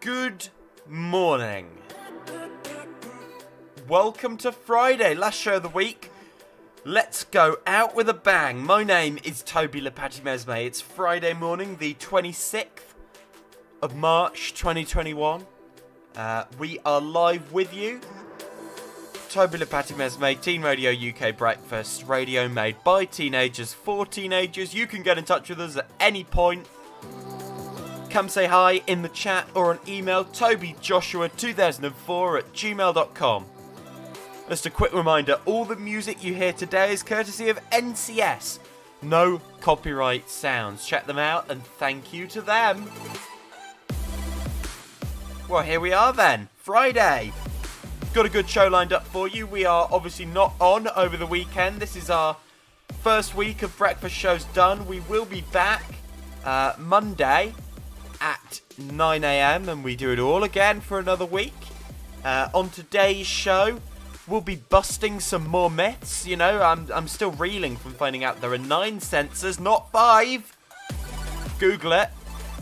Good morning. Welcome to Friday, last show of the week. Let's go out with a bang. My name is Toby Lepati-Mesme. It's Friday morning, the 26th of March 2021. We are live with you. Toby Lepati-Mesme, Teen Radio UK Breakfast, radio made by teenagers for teenagers. You can get in touch with us at any point. Come say hi in the chat or on email, tobyjoshua2004@gmail.com. Just a quick reminder, all the music you hear today is courtesy of NCS. No copyright sounds. Check them out and thank you to them. Well, here we are then. Friday. Got a good show lined up for you. We are obviously not on over the weekend. This is our first week of breakfast shows done. We will be back Monday at 9 a.m. and we do it all again for another week. On today's show, we'll be busting some more myths. You know, I'm still reeling from finding out there are 9 sensors, not 5. Google it.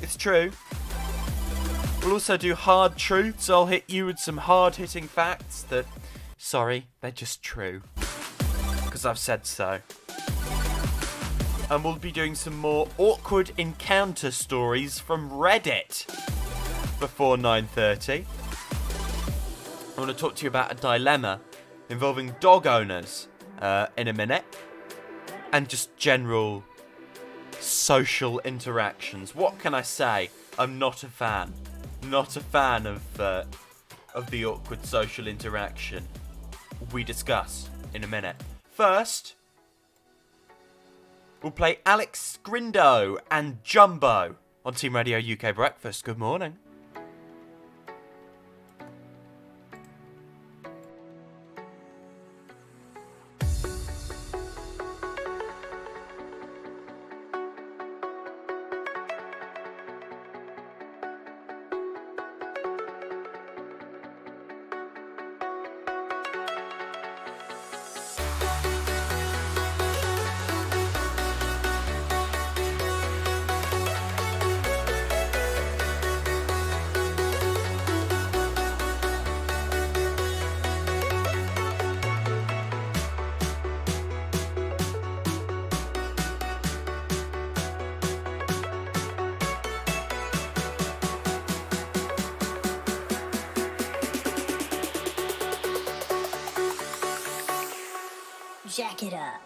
It's true. We'll also do hard truths. I'll hit you with some hard-hitting facts that, sorry, they're just true. Because I've said so. And we'll be doing some more awkward encounter stories from Reddit before 9:30. I want to talk to you about a dilemma involving dog owners in a minute. And just general social interactions. What can I say? I'm not a fan. Not a fan of the awkward social interaction we discuss in a minute. First, we'll play Alex Scrindo and Jumbo on Team Radio UK Breakfast. Good morning. Jack it up.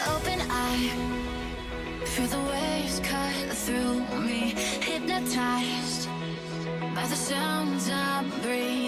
Open eye, feel the waves cut through me, hypnotized by the sounds I'm breathing.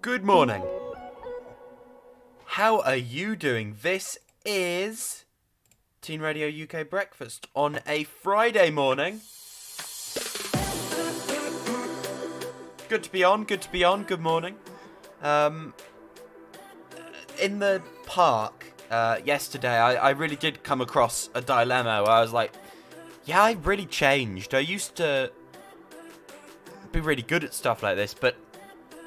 Good morning. How are you doing? This is Teen Radio UK Breakfast on a Friday morning. Good to be on. Good morning. In the park yesterday, I really did come across a dilemma where I was like, yeah, I really changed. I used to be really good at stuff like this, but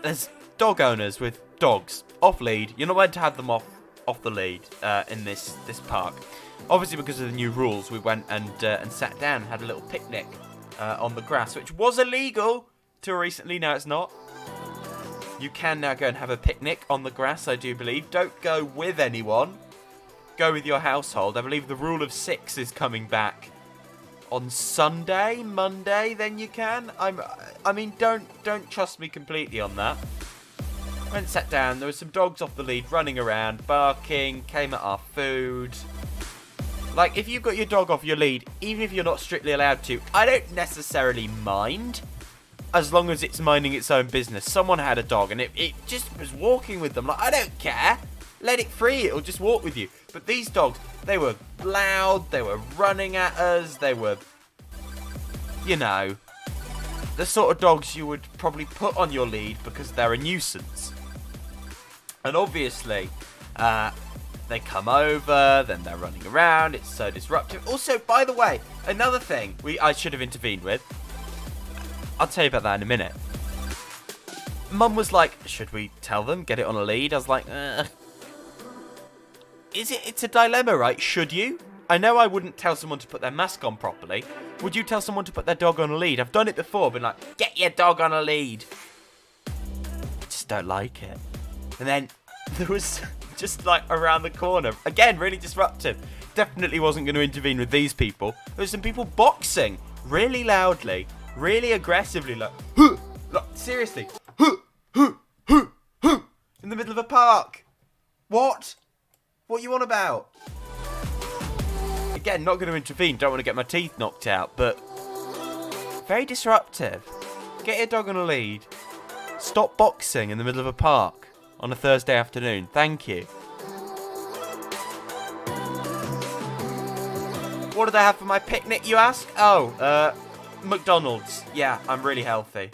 there's dog owners with dogs off lead. You're not allowed to have them off the lead in this park. Obviously, because of the new rules, we went and sat down and had a little picnic on the grass, which was illegal till recently. Now it's not. You can now go and have a picnic on the grass, I do believe. Don't go with anyone. Go with your household. I believe the rule of 6 is coming back on Sunday, Monday. Then you can. I mean, don't trust me completely on that. Went and sat down. There were some dogs off the lead running around, barking, came at our food. Like, if you've got your dog off your lead, even if you're not strictly allowed to, I don't necessarily mind, as long as it's minding its own business. Someone had a dog and it just was walking with them. Like, I don't care. Let it free. It'll just walk with you. But these dogs, they were loud. They were running at us. They were, you know, the sort of dogs you would probably put on your lead because they're a nuisance. And obviously, they come over, then they're running around. It's so disruptive. Also, by the way, another thing I should have intervened with. I'll tell you about that in a minute. Mum was like, should we tell them? Get it on a lead? I was like, It's a dilemma, right? Should you? I know I wouldn't tell someone to put their mask on properly. Would you tell someone to put their dog on a lead? I've done it before, been like, get your dog on a lead. I just don't like it. And then there was just like around the corner, again, really disruptive. Definitely wasn't going to intervene with these people. There was some people boxing really loudly, really aggressively, like seriously, in the middle of a park. What are you on about? Again, not going to intervene, don't want to get my teeth knocked out, but very disruptive. Get your dog on a lead. Stop boxing in the middle of a park on a Thursday afternoon. Thank you. What did I have for my picnic, you ask? Oh, McDonald's. Yeah, I'm really healthy.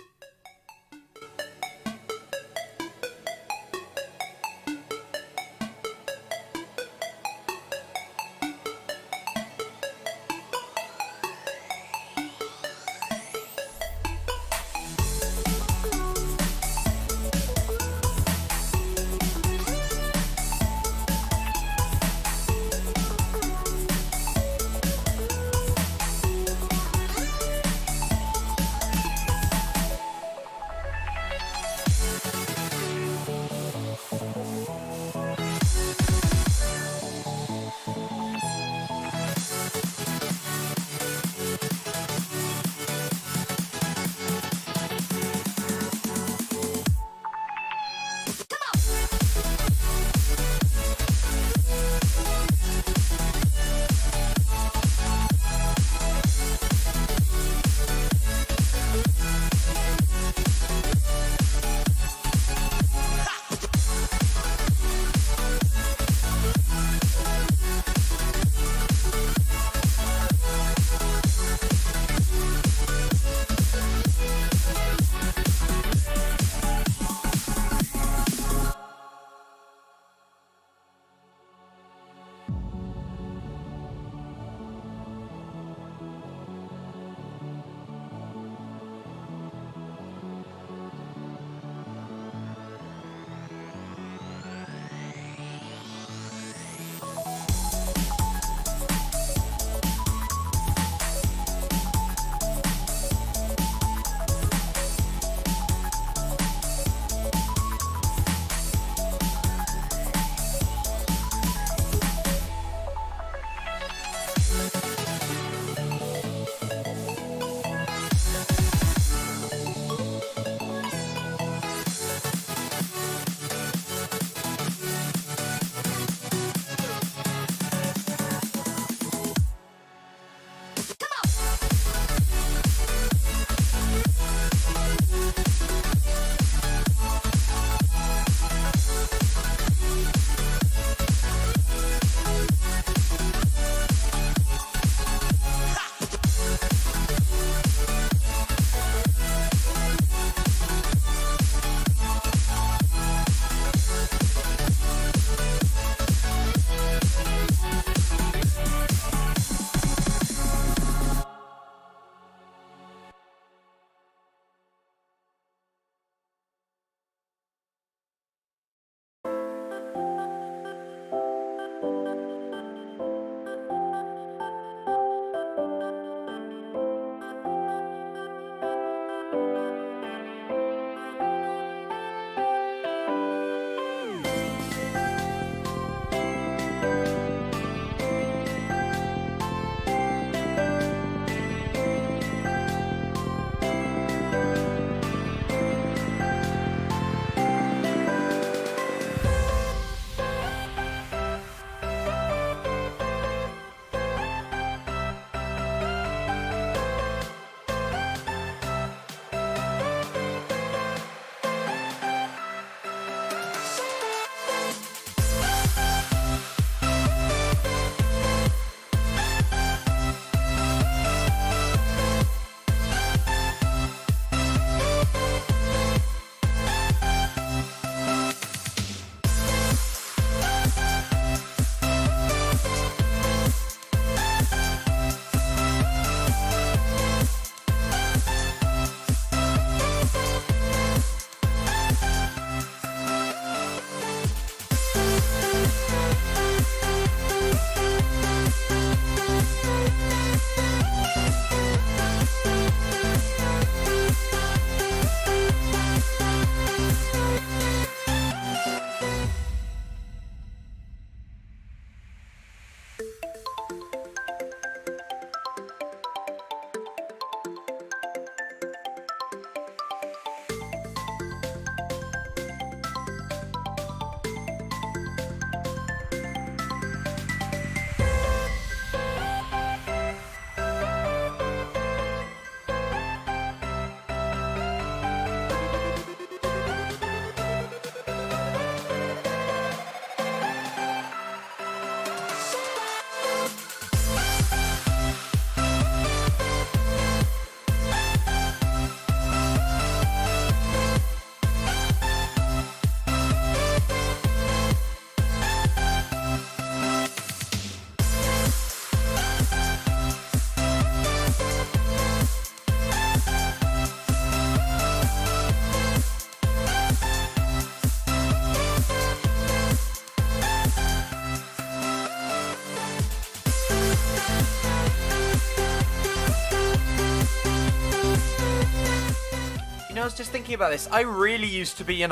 I was just thinking about this. I really used to be,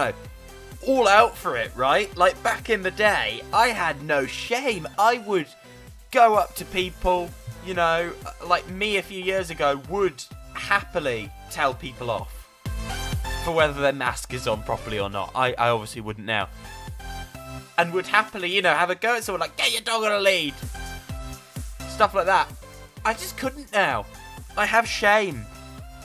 all out for it, right? Like, back in the day, I had no shame. I would go up to people, like me a few years ago, would happily tell people off for whether their mask is on properly or not. I obviously wouldn't now. And would happily, have a go at someone like, get your dog on a lead. Stuff like that. I just couldn't now. I have shame.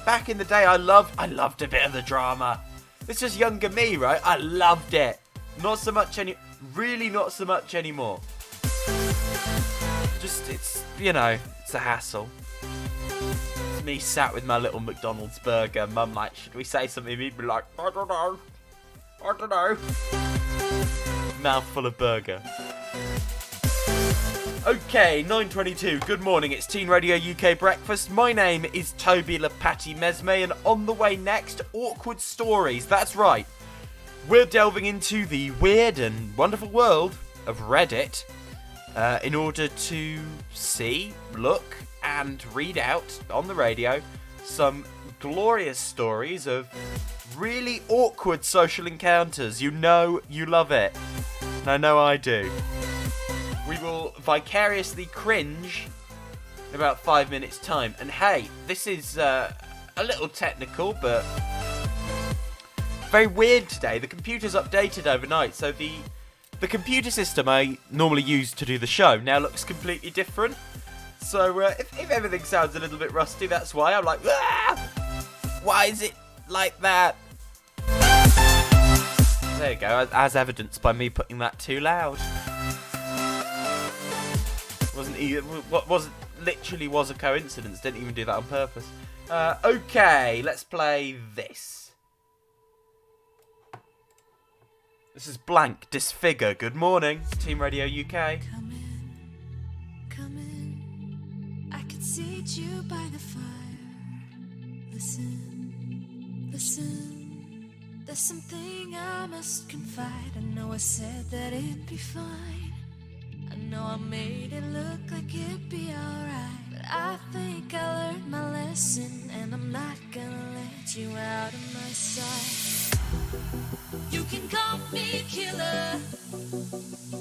Back in the day, I loved a bit of the drama. This was younger me, right? I loved it. Not so much really not so much anymore. Just, it's a hassle. It's me sat with my little McDonald's burger. Mum like, should we say something? He'd be like, I don't know. Mouthful of burger. Okay, 9:22. Good morning. It's Teen Radio UK Breakfast. My name is Toby Lapati Mesme, and on the way next, awkward stories. That's right. We're delving into the weird and wonderful world of Reddit in order to see, look, and read out on the radio some glorious stories of really awkward social encounters. You love it. And I know I do. We will vicariously cringe in about 5 minutes' time. And hey, this is a little technical, but very weird today. The computer's updated overnight, so the computer system I normally use to do the show now looks completely different. So if everything sounds a little bit rusty, that's why. I'm like, why is it like that? There you go, as evidenced by me putting that too loud. Was a coincidence. Didn't even do that on purpose. Okay, let's play this. This is Blank Disfigure. Good morning, Team Radio UK. Come in. I could seat you by the fire. Listen. There's something I must confide. I know I said that it'd be fine. I know I made it look like it'd be alright, but I think I learned my lesson, and I'm not gonna let you out of my sight. You can call me killer,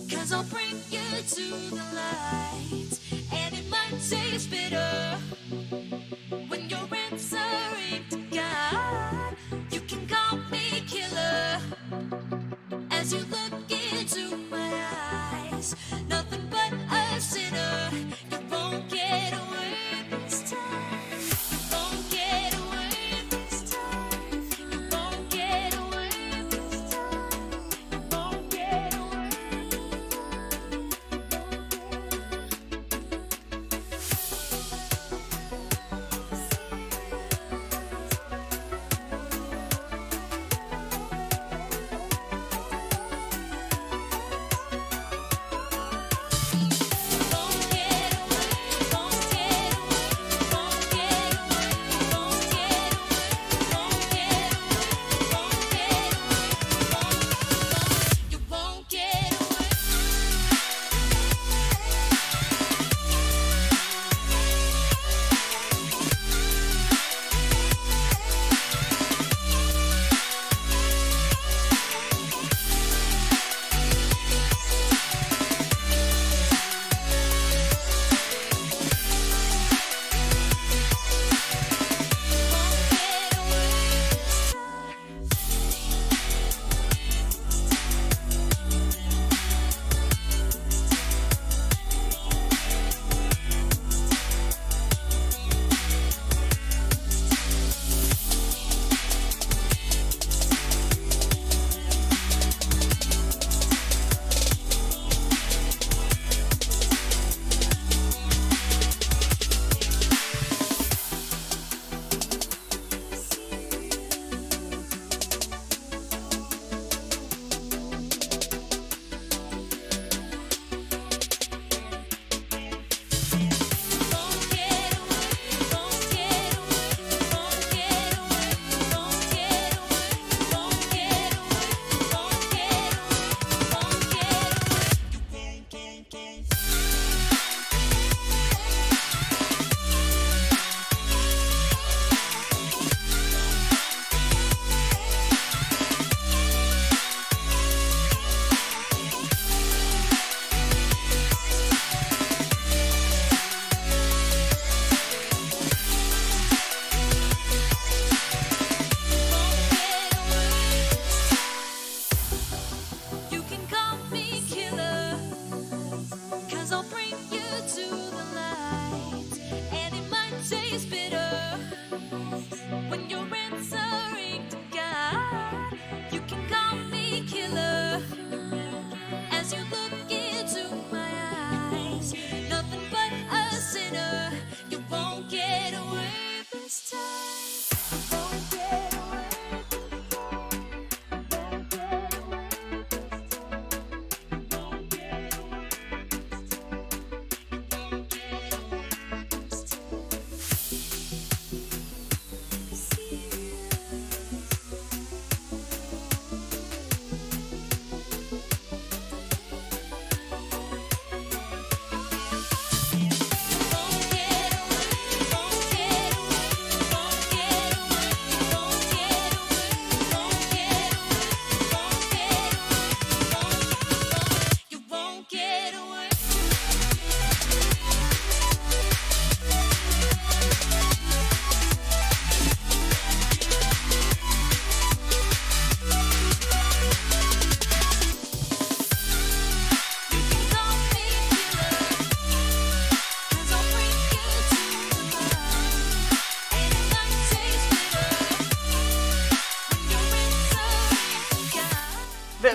'cause I'll bring you to the light, and it might taste bitter when you're answering to God. You can call me killer as you look into my eyes. Nothing but a sinner. You won't get away this time. You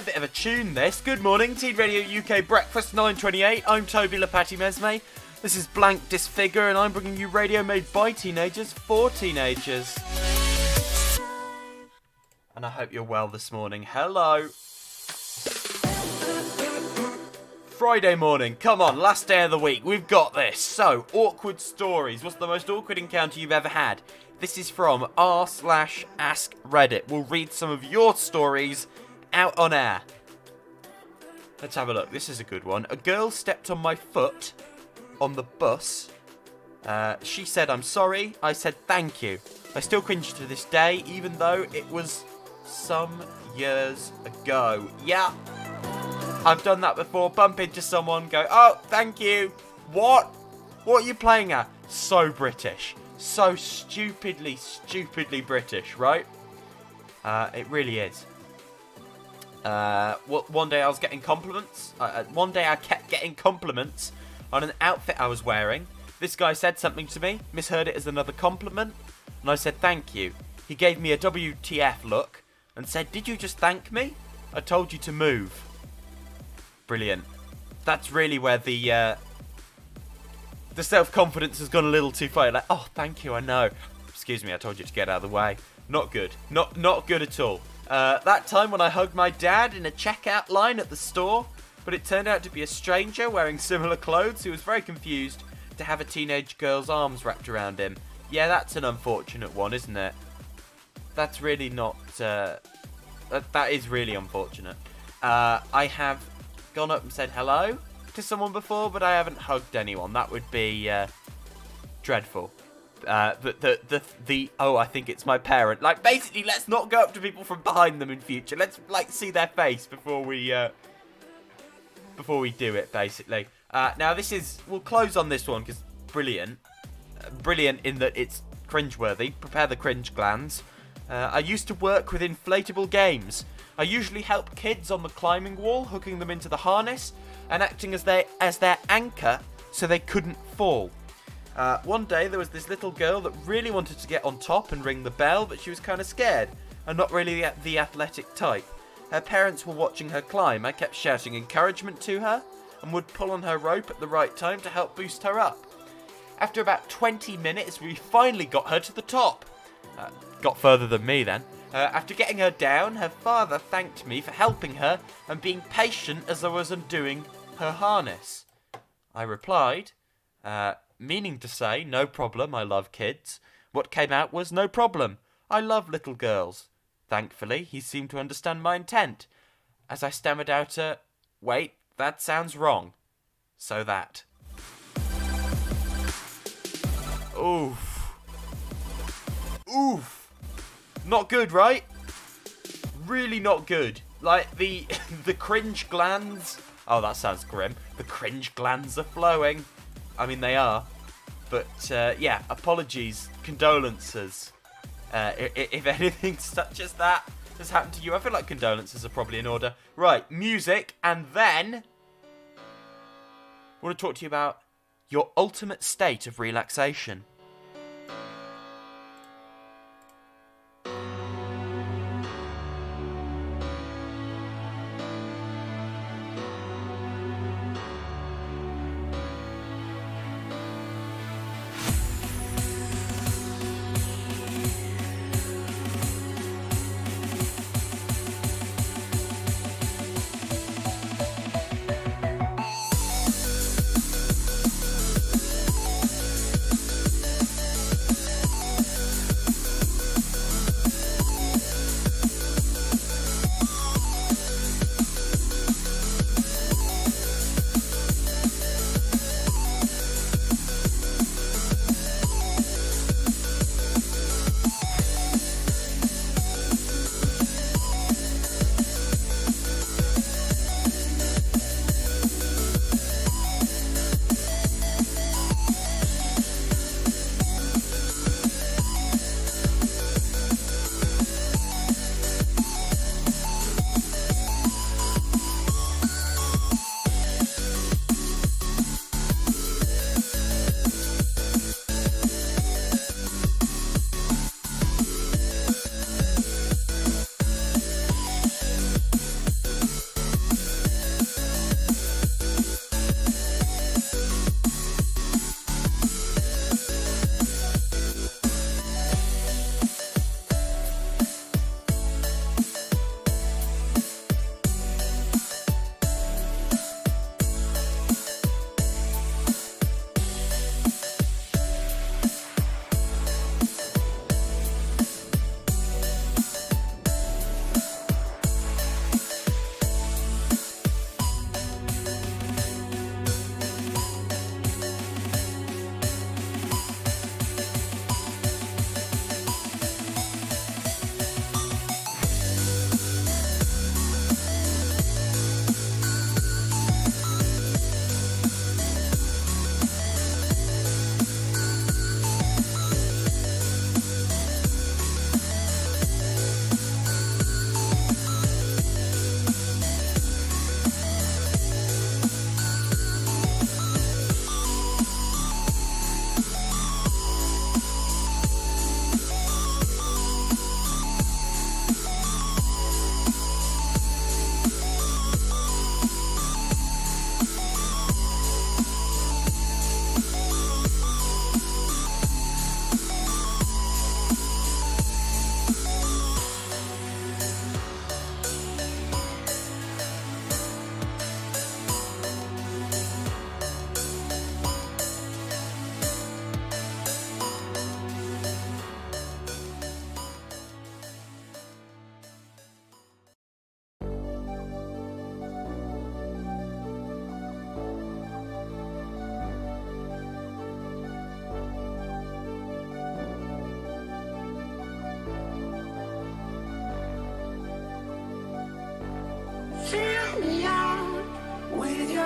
a bit of a tune this. Good morning, Teen Radio UK Breakfast 9:28. I'm Toby Lapati Mesme. This is Blank Disfigure, and I'm bringing you radio made by teenagers for teenagers. And I hope you're well this morning. Hello. Friday morning, come on, last day of the week, we've got this. So, awkward stories. What's the most awkward encounter you've ever had? This is from r/AskReddit. We'll read some of your stories out on air. Let's have a look. This is a good one. A girl stepped on my foot on the bus. She said, "I'm sorry." I said, "Thank you." I still cringe to this day, even though it was some years ago. Yeah, I've done that before. Bump into someone, go, "Oh, thank you." What? What are you playing at? So British. So stupidly British, right? It really is. One day I was getting compliments. One day I kept getting compliments on an outfit I was wearing. This guy said something to me, misheard it as another compliment, and I said thank you. He gave me a WTF look and said, "Did you just thank me? I told you to move." Brilliant. That's really where the self-confidence has gone a little too far. Like, "Oh, thank you, I know. Excuse me, I told you to get out of the way." Not good. Not good at all. That time when I hugged my dad in a checkout line at the store, but it turned out to be a stranger wearing similar clothes who was very confused to have a teenage girl's arms wrapped around him. Yeah, that's an unfortunate one, isn't it? That's really not... that is really unfortunate. I have gone up and said hello to someone before, but I haven't hugged anyone. That would be dreadful. Oh, I think it's my parent. Like, basically, let's not go up to people from behind them in future. Let's, like, see their face before we do it, basically. Now, this is... We'll close on this one, because brilliant. Brilliant in that it's cringeworthy. Prepare the cringe glands. I used to work with inflatable games. I usually help kids on the climbing wall, hooking them into the harness, and acting as their anchor so they couldn't fall. One day there was this little girl that really wanted to get on top and ring the bell, but she was kind of scared and not really the athletic type. Her parents were watching her climb. I kept shouting encouragement to her and would pull on her rope at the right time to help boost her up. After about 20 minutes, we finally got her to the top. Got further than me then. After getting her down, her father thanked me for helping her and being patient as I was undoing her harness. I replied, meaning to say, "No problem, I love kids." What came out was, "No problem, I love little girls." Thankfully, he seemed to understand my intent, as I stammered out "Wait, that sounds wrong." So that. Oof. Oof. Not good, right? Really not good. Like, the cringe glands... Oh, that sounds grim. The cringe glands are flowing. I mean, they are. But, yeah, apologies, condolences. If anything such as that has happened to you, I feel like condolences are probably in order. Right, music, and then... I want to talk to you about your ultimate state of relaxation.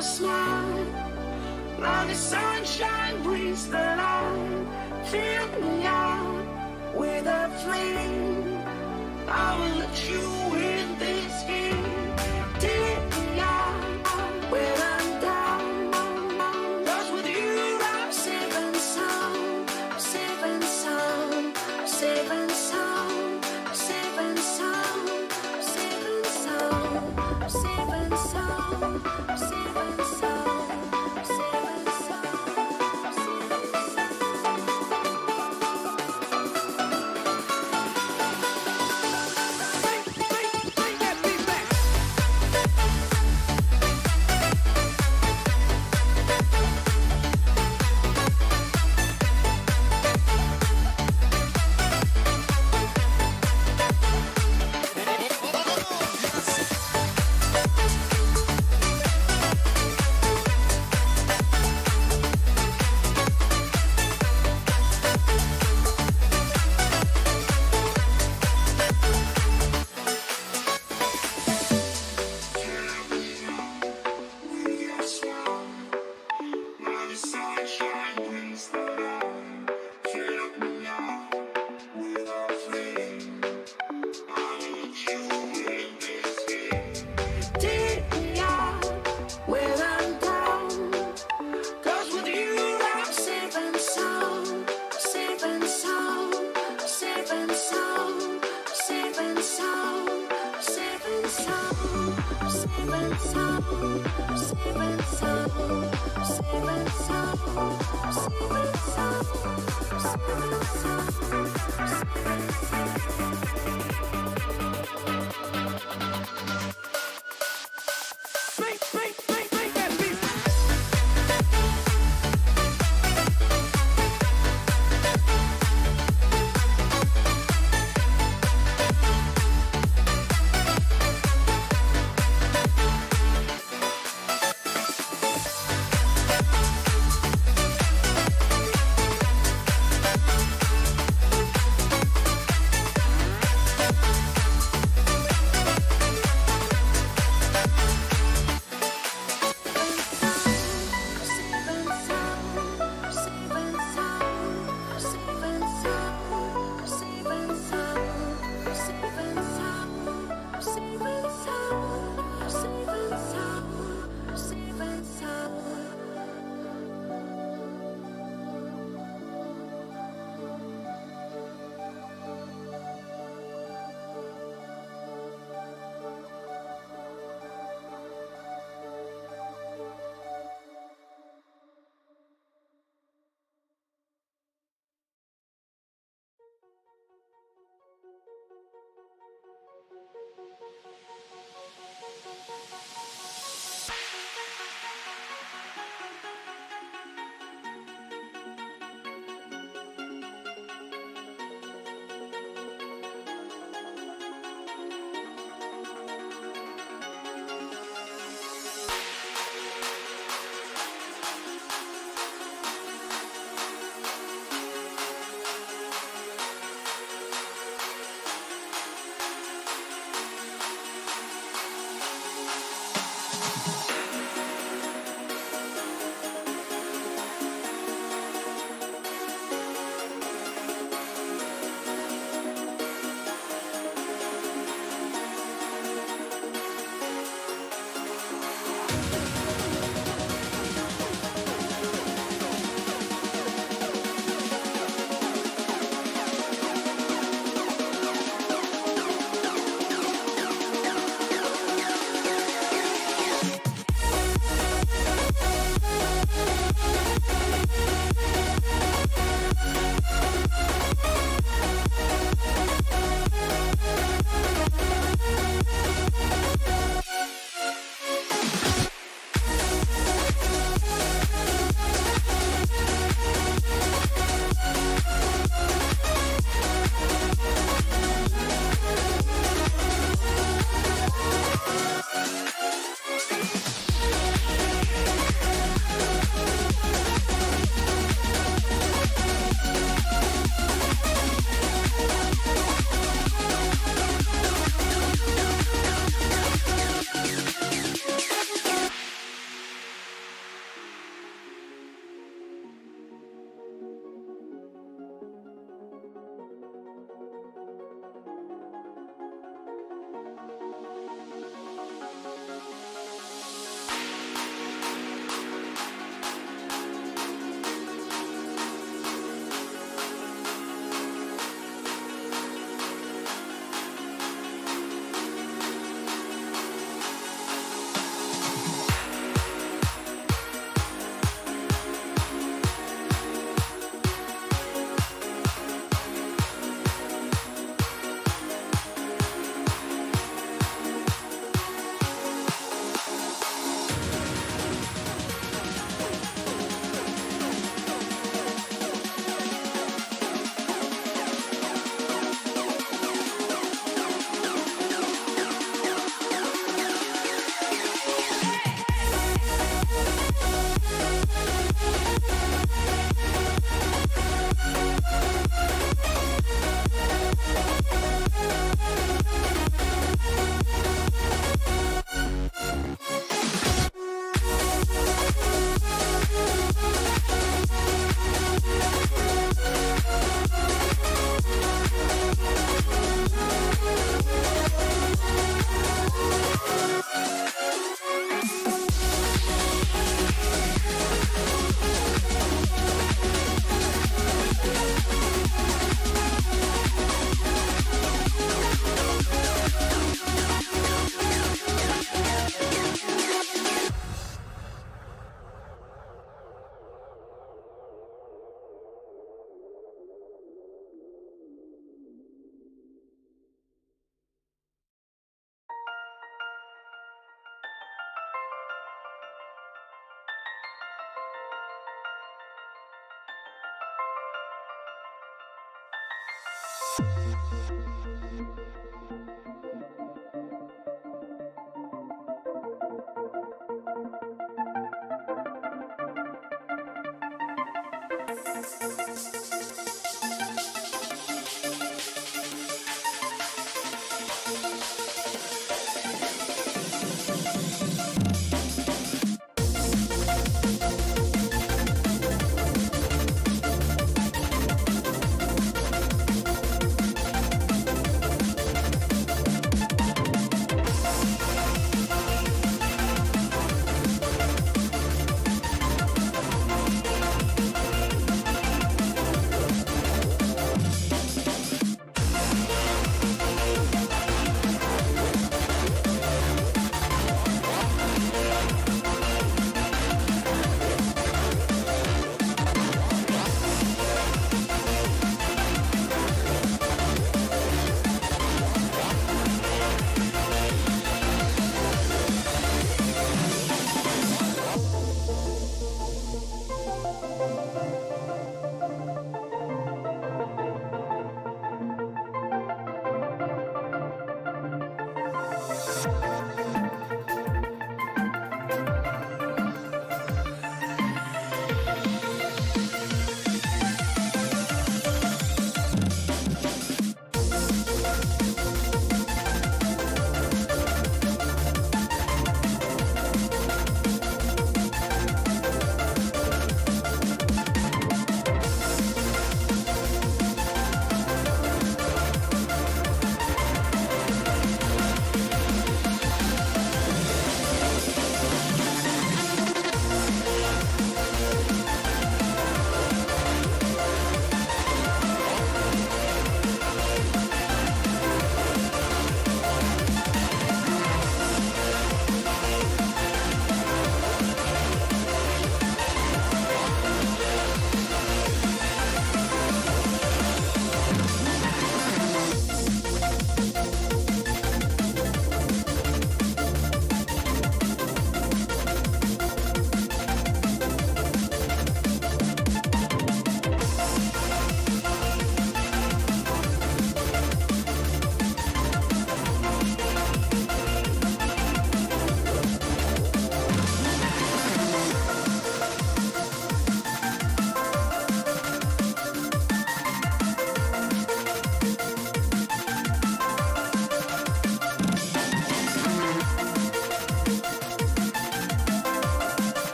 your smile. Now the sunshine brings the light. Fill me out with a flame. I will let you in this game. Take me out when I'm down. 'Cause with you I'm safe and sound. I'm safe and sound. I'm safe and sound. I'm safe and sound. I'm safe and sound. I'm safe and sound. I'm safe and sound. I'm safe and sound. I'm safe and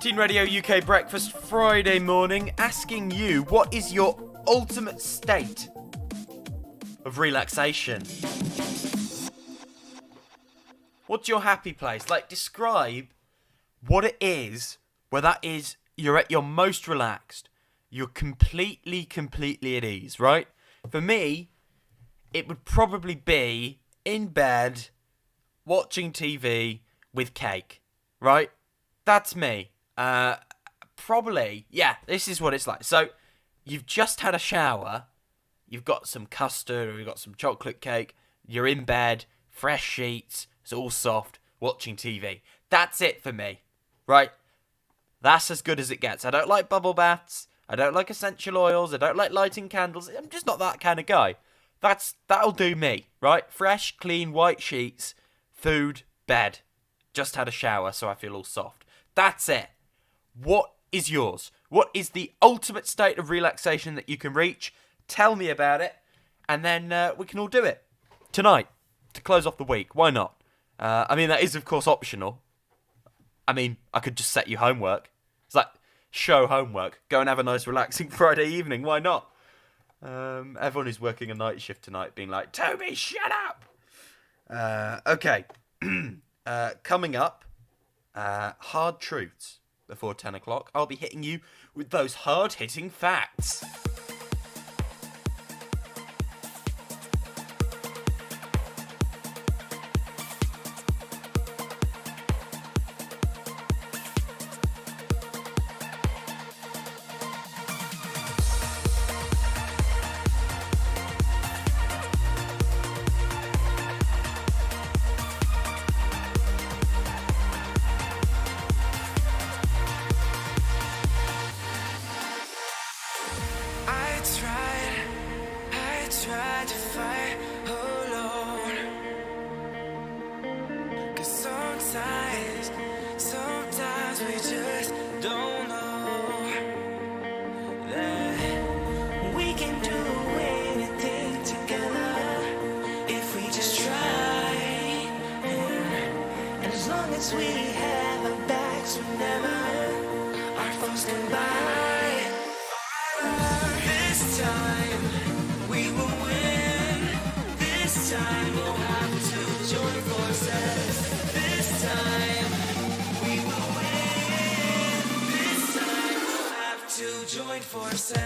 Teen Radio UK Breakfast Friday morning, asking you, what is your ultimate state of relaxation? What's your happy place? Like, describe what it is where that is, you're at your most relaxed. You're completely at ease, right? For me, it would probably be in bed, watching TV with cake, right? That's me. Probably, yeah, this is what it's like. So, you've just had a shower, you've got some custard or you've got some chocolate cake, you're in bed, fresh sheets, it's all soft, watching TV. That's it for me, right? That's as good as it gets. I don't like bubble baths, I don't like essential oils, I don't like lighting candles, I'm just not that kind of guy. That'll do me, right? Fresh, clean, white sheets, food, bed. Just had a shower, so I feel all soft. That's it. What is yours? What is the ultimate state of relaxation that you can reach? Tell me about it, and then we can all do it tonight to close off the week. Why not? I mean, that is, of course, optional. I mean, I could just set you homework. It's like show homework. Go and have a nice, relaxing Friday evening. Why not? Everyone who's working a night shift tonight being like, Toby, shut up! Okay. Coming up, hard truths before 10 o'clock. I'll be hitting you with those hard-hitting facts. had to fight alone. 'Cause sometimes we just don't know that we can do anything together if we just try. And as long as we have our backs whenever our foes come by, this time we will win. This time we'll have to join forces. This time we will win. This time we'll have to join forces.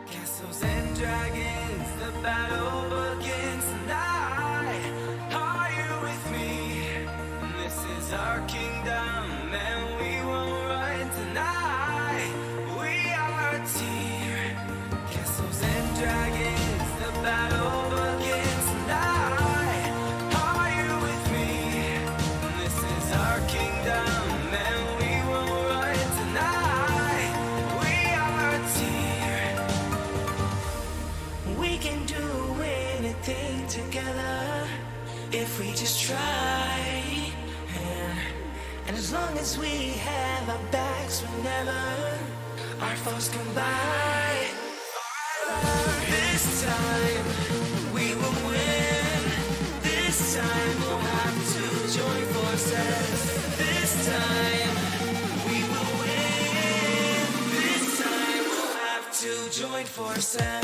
Castles and dragons, the battle begins tonight. Are you with me? This is our kingdom, and we won't run tonight. We are a team. Castles and dragons, the battle begins tonight. Are you with me? This is our kingdom, and we won't run tonight. We are a team. We can do anything together if we just try. And as long as we have our backs whenever our foes come by, this time we will win. This time we'll have to join forces. This time we will win. This time we'll have to join forces.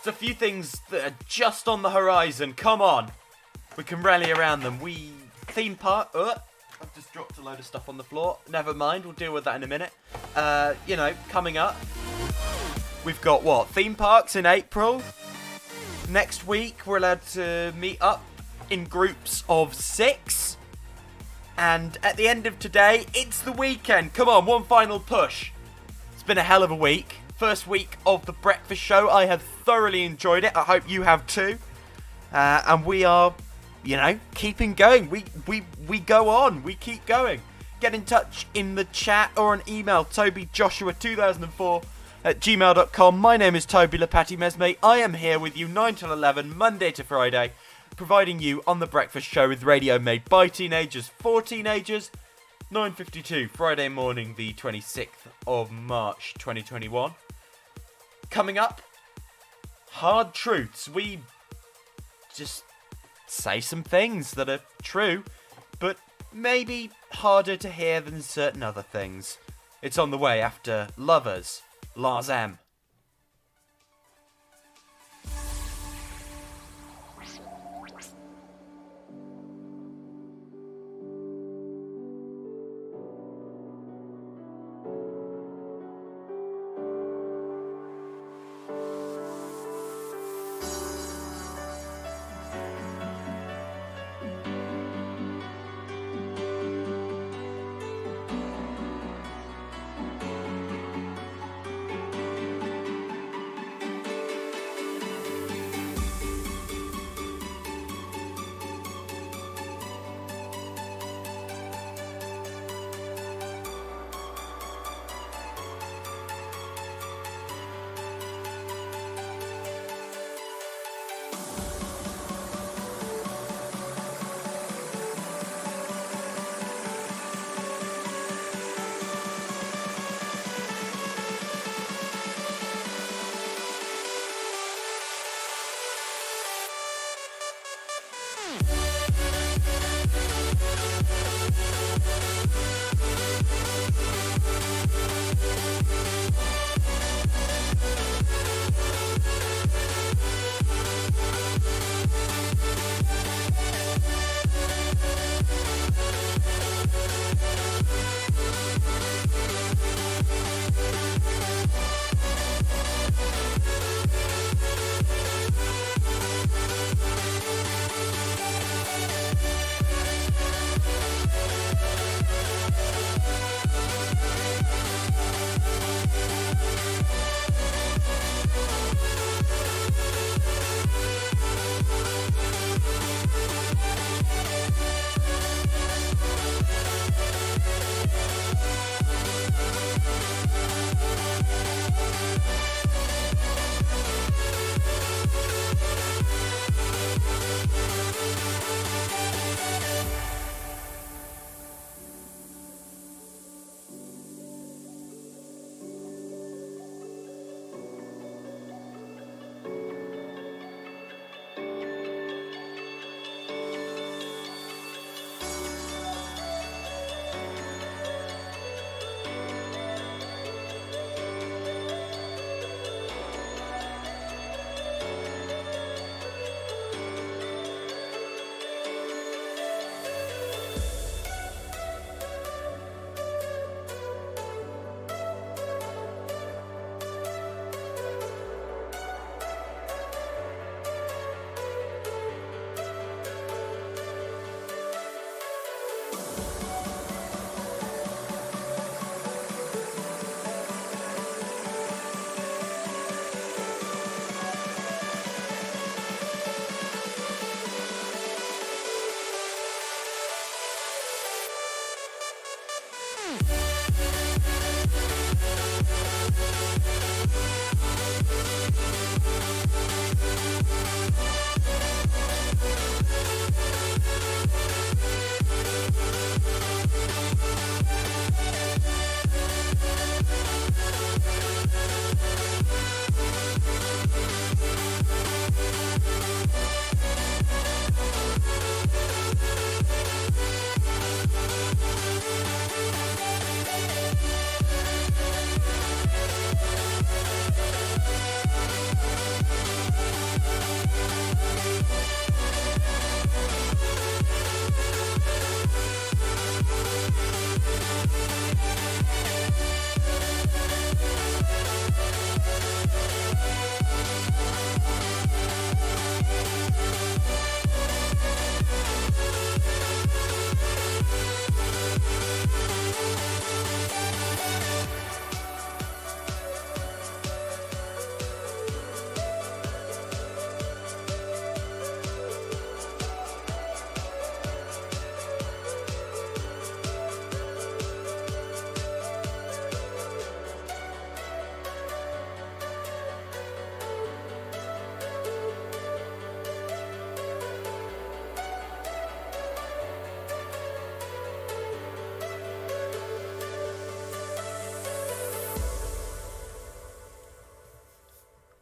A few things that are just on the horizon. Come on, we can rally around them. Theme park. I've just dropped a load of stuff on the floor. Never mind, we'll deal with that in a minute. Coming up, we've got theme parks in April. Next week we're allowed to meet up in groups of 6. And at the end of today, it's the weekend. Come on, one final push. It's been a hell of a week. First week of the breakfast show. I have thoroughly enjoyed it. I hope you have too. And we are, keeping going. We go on. We keep going. Get in touch in the chat or an email, tobyjoshua2004@gmail.com. My name is Toby Lapati Mesme. I am here with you 9 till 11, Monday to Friday, providing you on the breakfast show with radio made by teenagers for teenagers. 9:52, Friday morning, the 26th of March 2021. Coming up, hard truths. We just say some things that are true, but maybe harder to hear than certain other things. It's on the way after Lovers Lars M.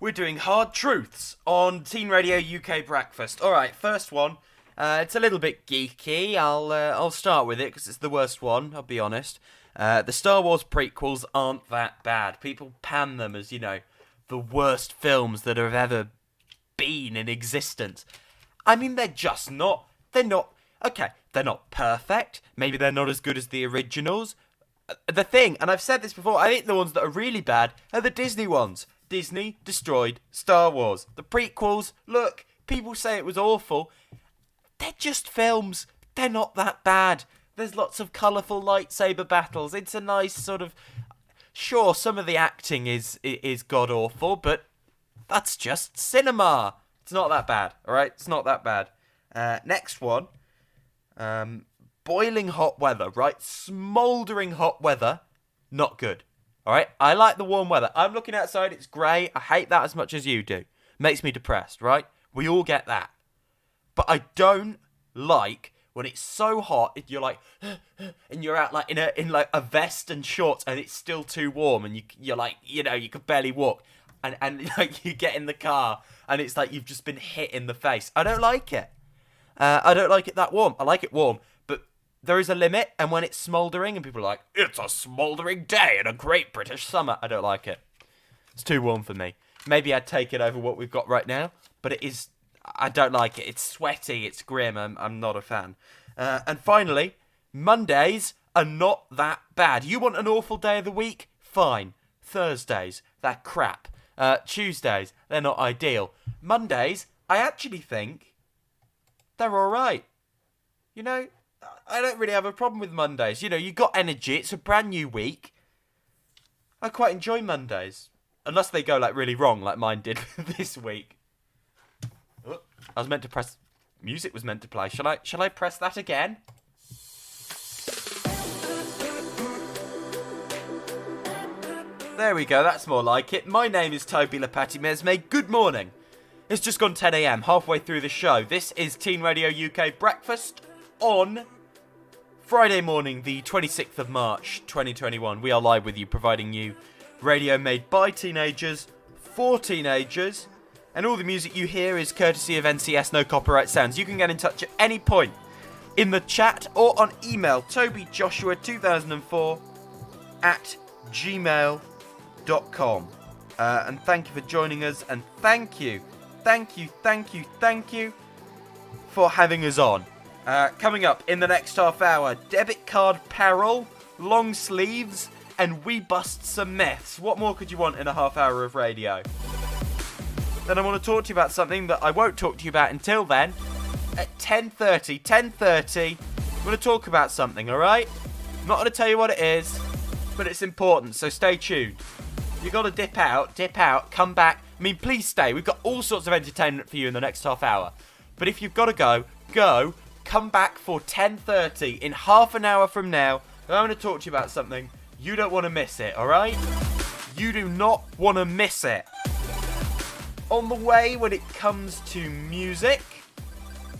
We're doing Hard Truths on Teen Radio UK Breakfast. Alright, first one. It's a little bit geeky. I'll start with it because it's the worst one. I'll be honest. The Star Wars prequels aren't that bad. People pan them as, the worst films that have ever been in existence. I mean, they're just not. They're not. Okay, they're not perfect. Maybe they're not as good as the originals. The thing, and I've said this before, I think the ones that are really bad are the Disney ones. Disney destroyed Star Wars. The prequels, look, people say it was awful. They're just films. They're not that bad. There's lots of colourful lightsaber battles. It's a nice sort of... Sure, some of the acting is god-awful, but that's just cinema. It's not that bad, alright? It's not that bad. Next one. Boiling hot weather, right? Smouldering hot weather, not good. Alright? I like the warm weather. I'm looking outside, it's grey. I hate that as much as you do. Makes me depressed, right? We all get that. But I don't like when it's so hot, you're like, and you're out like in like a vest and shorts, and it's still too warm, and you're like, you could barely walk, and like you get in the car, and it's like you've just been hit in the face. I don't like it. I don't like it that warm. I like it warm, but there is a limit, and when it's smouldering, and people are like, it's a smouldering day in a great British summer, I don't like it. It's too warm for me. Maybe I'd take it over what we've got right now, but it is... I don't like it. It's sweaty. It's grim. I'm not a fan. And finally, Mondays are not that bad. You want an awful day of the week? Fine. Thursdays, they're crap. Tuesdays, they're not ideal. Mondays, I actually think they're all right. I don't really have a problem with Mondays. You got energy. It's a brand new week. I quite enjoy Mondays. Unless they go like really wrong like mine did this week. I was meant to press... Music was meant to play. Shall I press that again? There we go, that's more like it. My name is Toby Lepati-Mesme. Good morning. It's just gone 10 a.m, halfway through the show. This is Teen Radio UK Breakfast on Friday morning, the 26th of March, 2021. We are live with you, providing you radio made by teenagers, for teenagers. And all the music you hear is courtesy of NCS No Copyright Sounds. You can get in touch at any point in the chat or on email, tobyjoshua2004 at gmail.com. And thank you for joining us, and thank you for having us on. Coming up in the next half hour, debit card peril, long sleeves, and we bust some myths. What more could you want in a half hour of radio? Then I want to talk to you about something that I won't talk to you about until then. At 10:30, I'm going to talk about something, alright? I'm not going to tell you what it is, but it's important, so stay tuned. You got to dip out, come back. I mean, please stay. We've got all sorts of entertainment for you in the next half hour. But if you've got to go, come back for 10:30 in half an hour from now. I'm going to talk to you about something. You don't want to miss it, alright? You do not want to miss it. On the way, when it comes to music,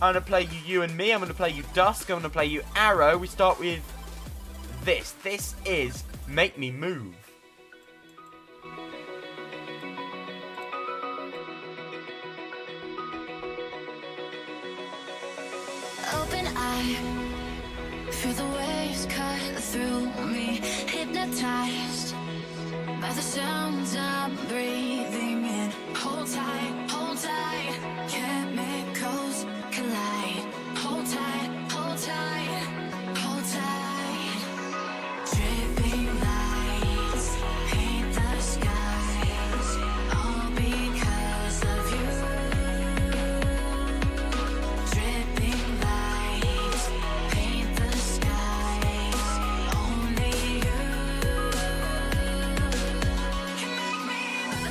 I'm going to play you and Me. I'm going to play you Dusk. I'm going to play you Arrow. We start with this. This is Make Me Move. Open eye, feel the waves cut through me, hypnotized by the sounds I'm breathing in. Hold tight, chemicals collide. Hold tight, hold tight, hold tight. Dripping lights paint the skies, all because of you. Dripping lights paint the skies, only you can make me move.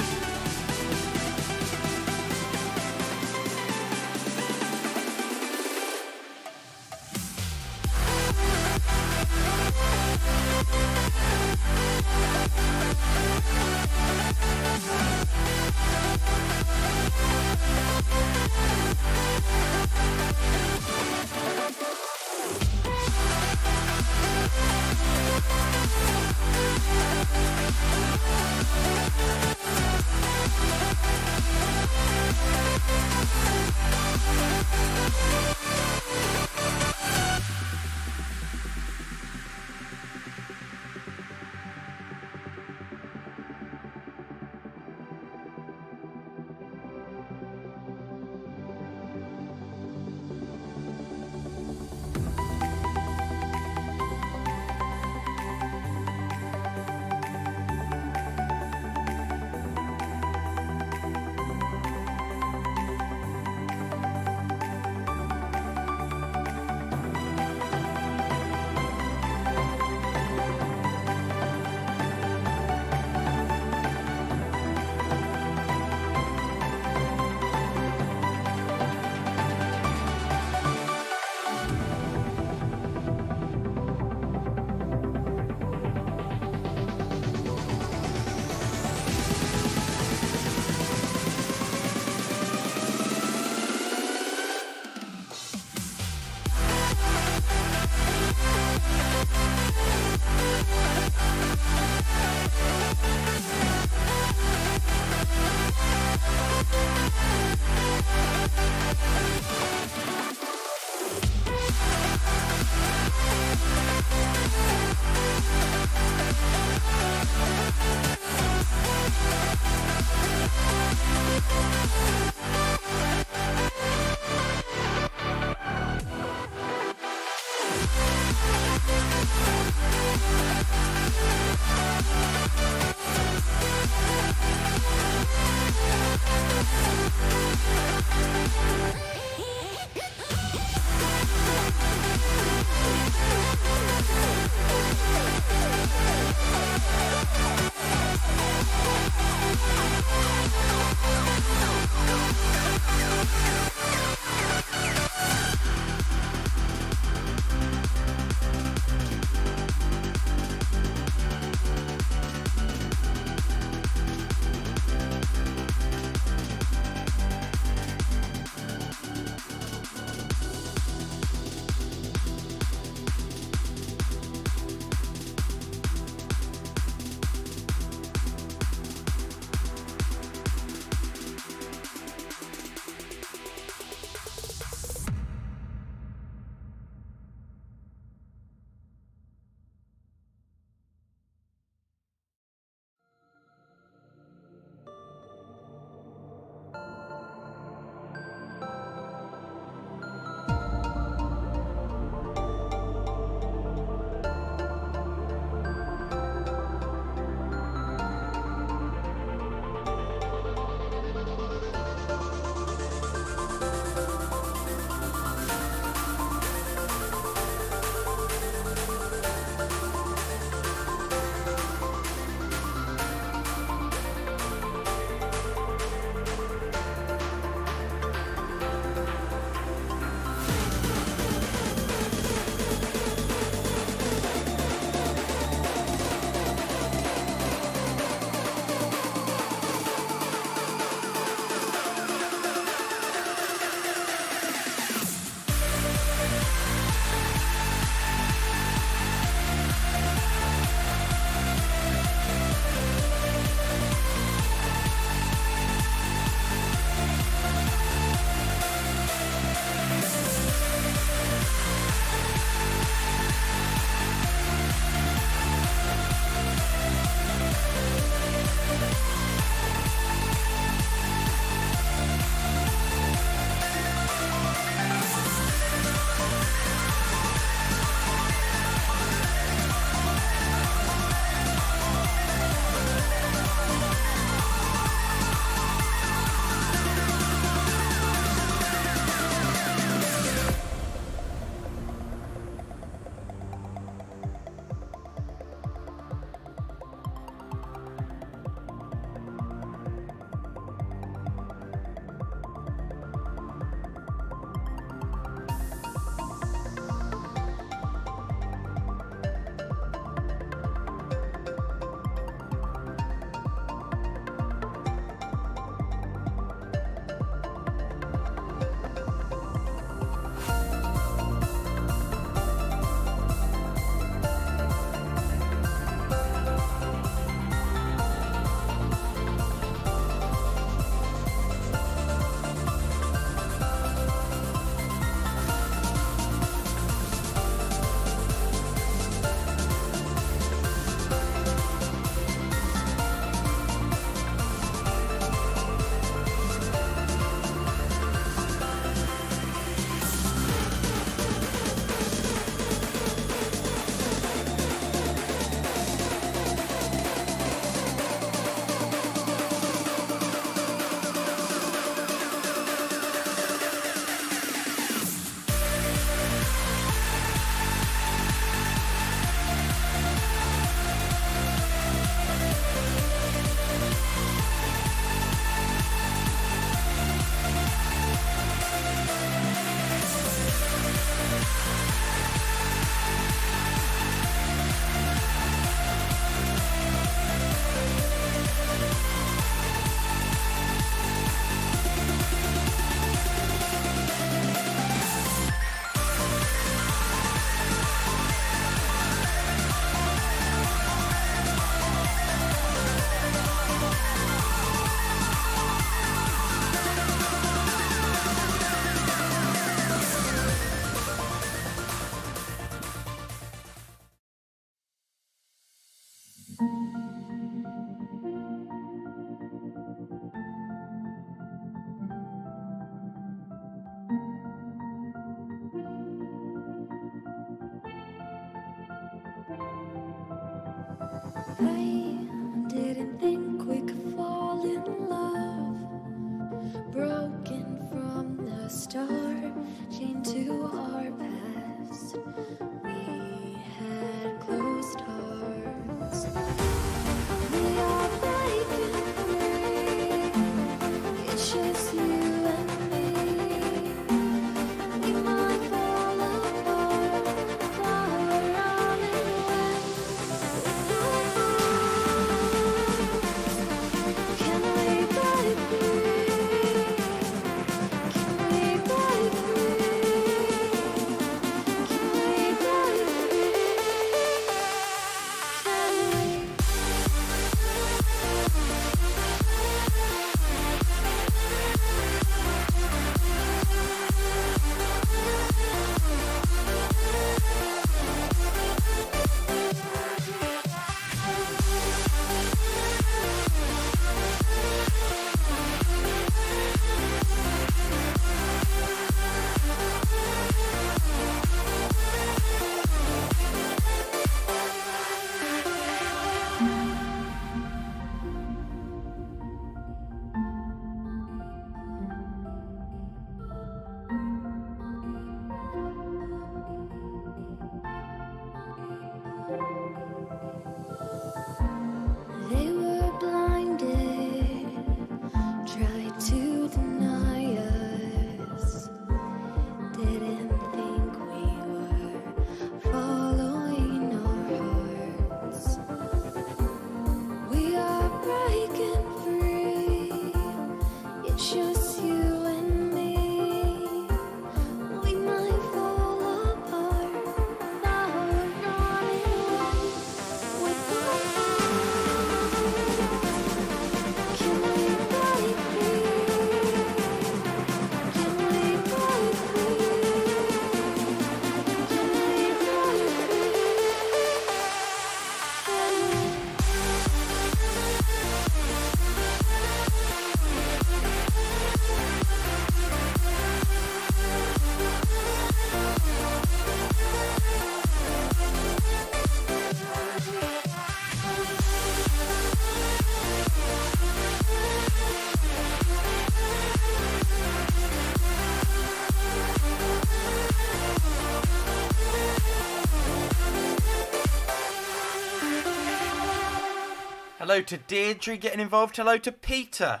Hello to Deirdre getting involved. Hello to Peter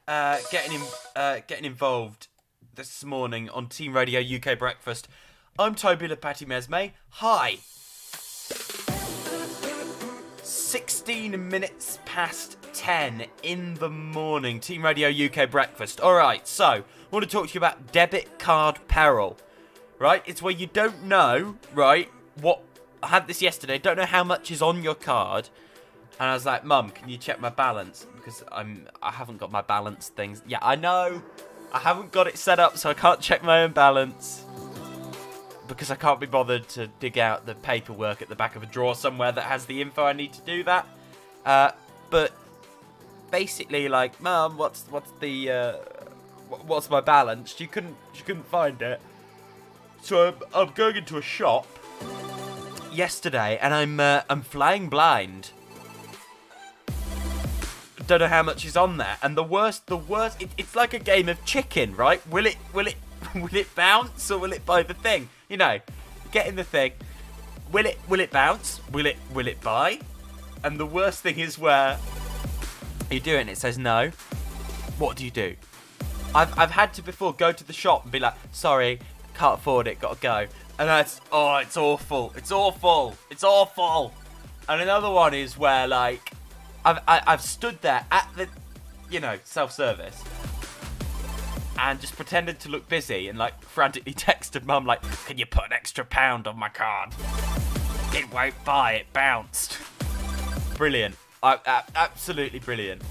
getting involved this morning on Team Radio UK Breakfast. I'm Toby Lepati Mesme. Hi. 16 minutes past 10 in the morning. Team Radio UK Breakfast. Alright, so I want to talk to you about debit card peril. Right? It's where you don't know, right, what... I had this yesterday. Don't know how much is on your card. And I was like, Mum, can you check my balance? Because I haven't got my balance things. Yeah, I know. I haven't got it set up, so I can't check my own balance. Because I can't be bothered to dig out the paperwork at the back of a drawer somewhere that has the info I need to do that. But basically, like, Mum, what's my balance? She couldn't find it. So I'm going into a shop yesterday, and I'm flying blind. Don't know how much is on there, and the worst. It's like a game of chicken, right? Will it bounce or will it buy the thing? You know, get in the thing. Will it bounce? Will it buy? And the worst thing is where you do it and it says no. What do you do? I've had to before go to the shop and be like, sorry, can't afford it, gotta go. And that's it's awful. It's awful. And another one is where like I've stood there at the self-service and just pretended to look busy and like frantically texted Mum like, can you put an extra £1 on my card? It won't buy, it bounced. Brilliant. Absolutely brilliant.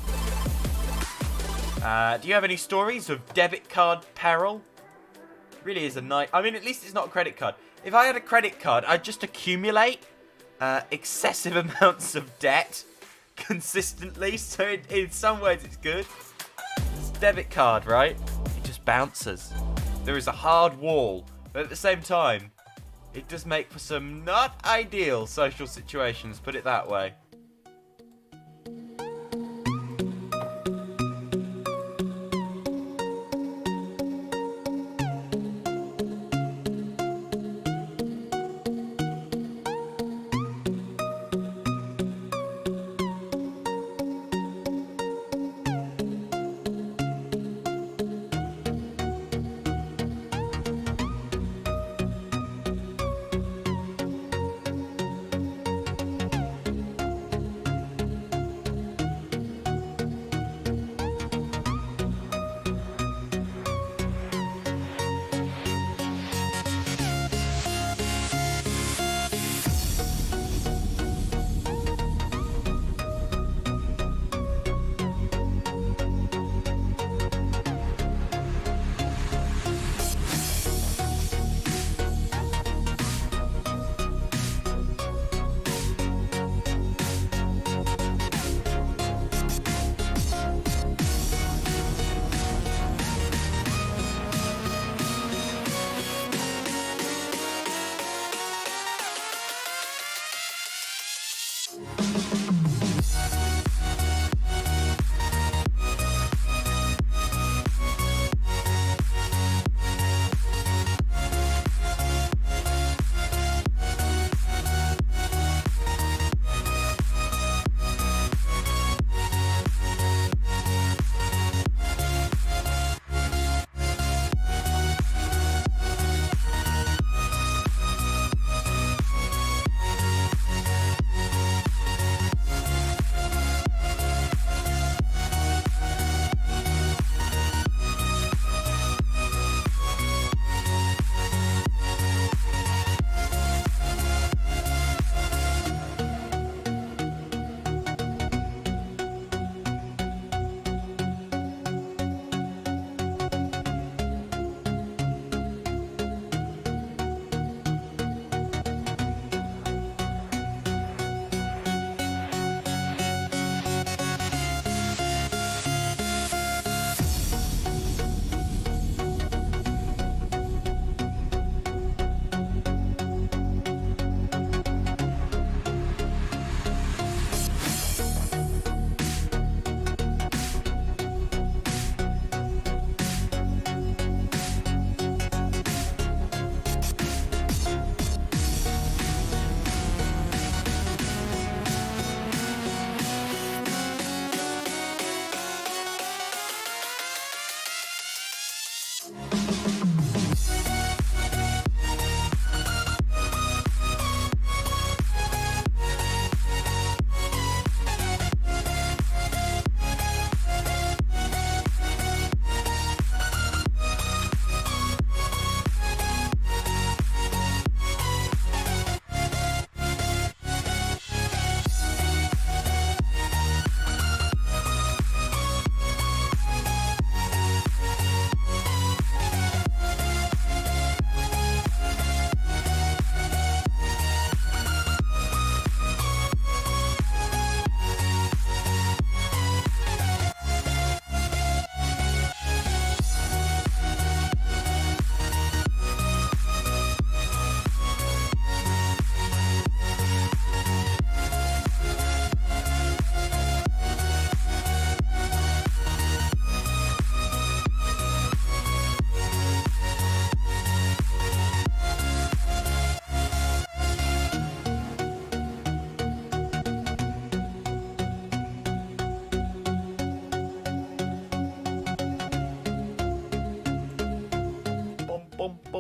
Do you have any stories of debit card peril? It really is a night. I mean, at least it's not a credit card. If I had a credit card, I'd just accumulate excessive amounts of debt consistently. So in some ways it's good. It's a debit card, right? It just bounces. There is a hard wall, but at the same time, it does make for some not ideal social situations, put it that way.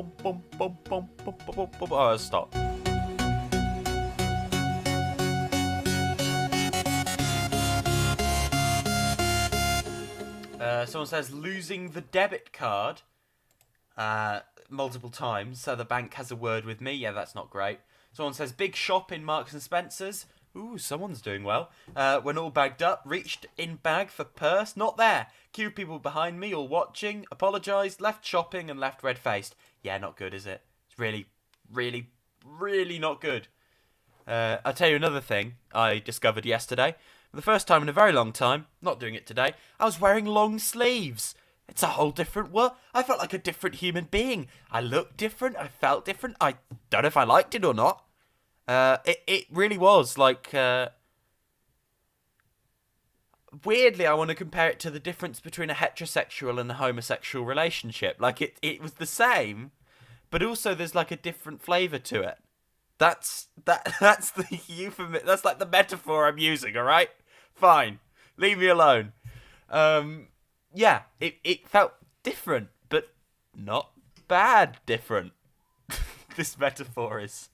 bum, bum, bum, bum, bum, bum, bum, bum. Oh, stop. Someone says losing the debit card multiple times, so the bank has a word with me. Yeah, that's not great. Someone says big shop in Marks and Spencer's. Ooh, someone's doing well. When all bagged up, reached in bag for purse, not there. Queue of people behind me, all watching. Apologised, left shopping and left red-faced. Yeah, not good, is it? It's really, really, really not good. I'll tell you another thing I discovered yesterday. For the first time in a very long time, not doing it today, I was wearing long sleeves. It's a whole different world. I felt like a different human being. I looked different. I felt different. I don't know if I liked it or not. It really was like... weirdly, I want to compare it to the difference between a heterosexual and a homosexual relationship. Like, it was the same, but also there's like a different flavour to it. That's the euphemism. That's like the metaphor I'm using. All right, fine, leave me alone. Yeah, it felt different, but not bad different. This metaphor is.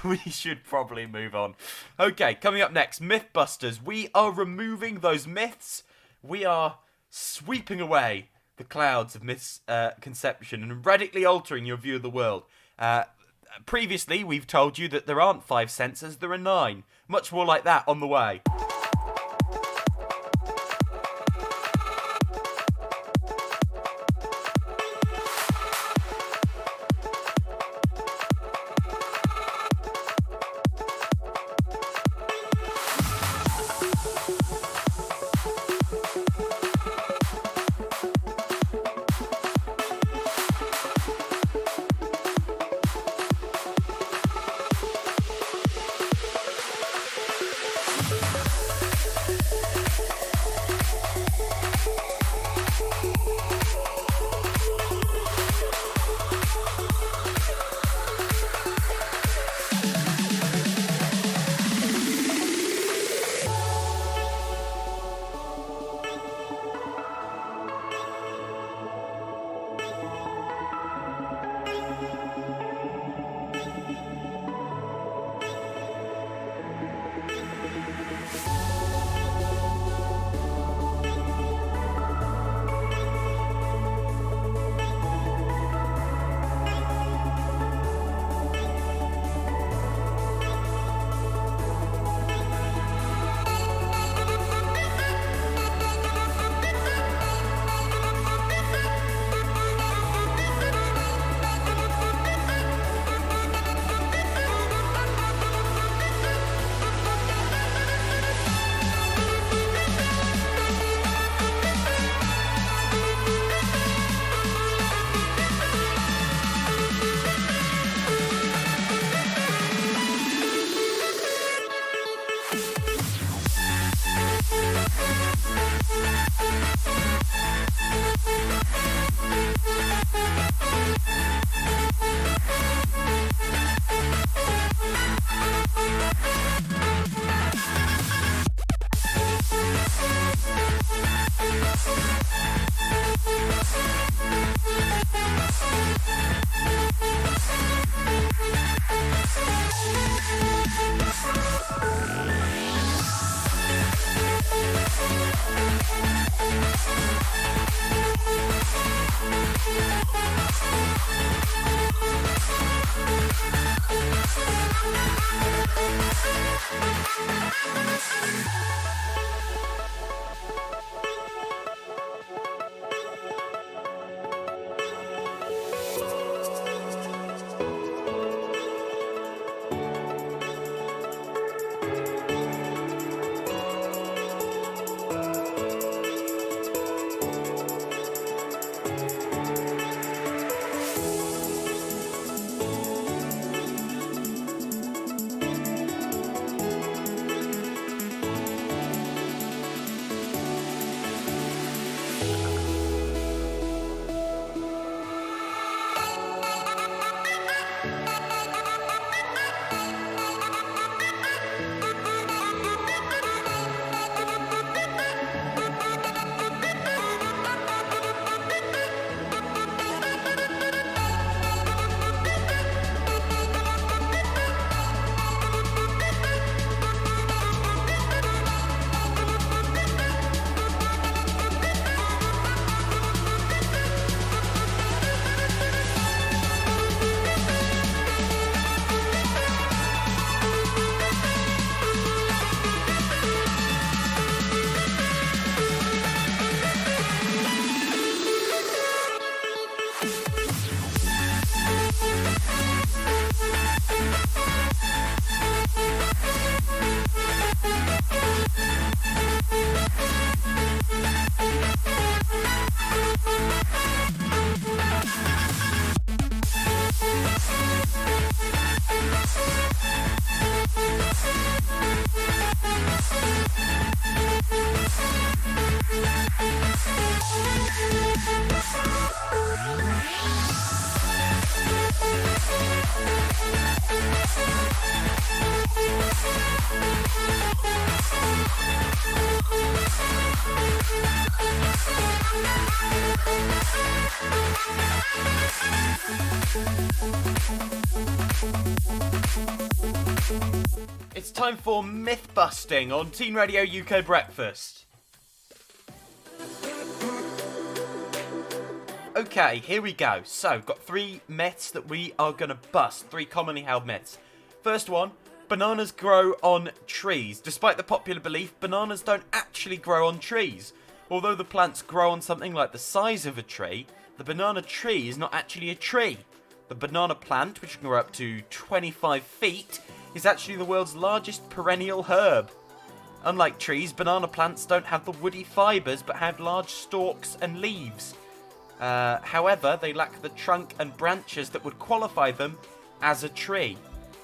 We should probably move on. Okay, coming up next, Mythbusters. We are removing those myths. We are sweeping away the clouds of misconception and radically altering your view of the world. Previously, we've told you that there aren't 5 senses, there are 9. Much more like that on the way. It's time for myth busting on Teen Radio UK Breakfast. Okay, here we go. So, got 3 myths that we are going to bust. 3 commonly held myths. First one, bananas grow on trees. Despite the popular belief, bananas don't actually grow on trees. Although the plants grow on something like the size of a tree, the banana tree is not actually a tree. The banana plant, which can grow up to 25 feet, is actually the world's largest perennial herb. Unlike trees, banana plants don't have the woody fibres but have large stalks and leaves. However, they lack the trunk and branches that would qualify them as a tree.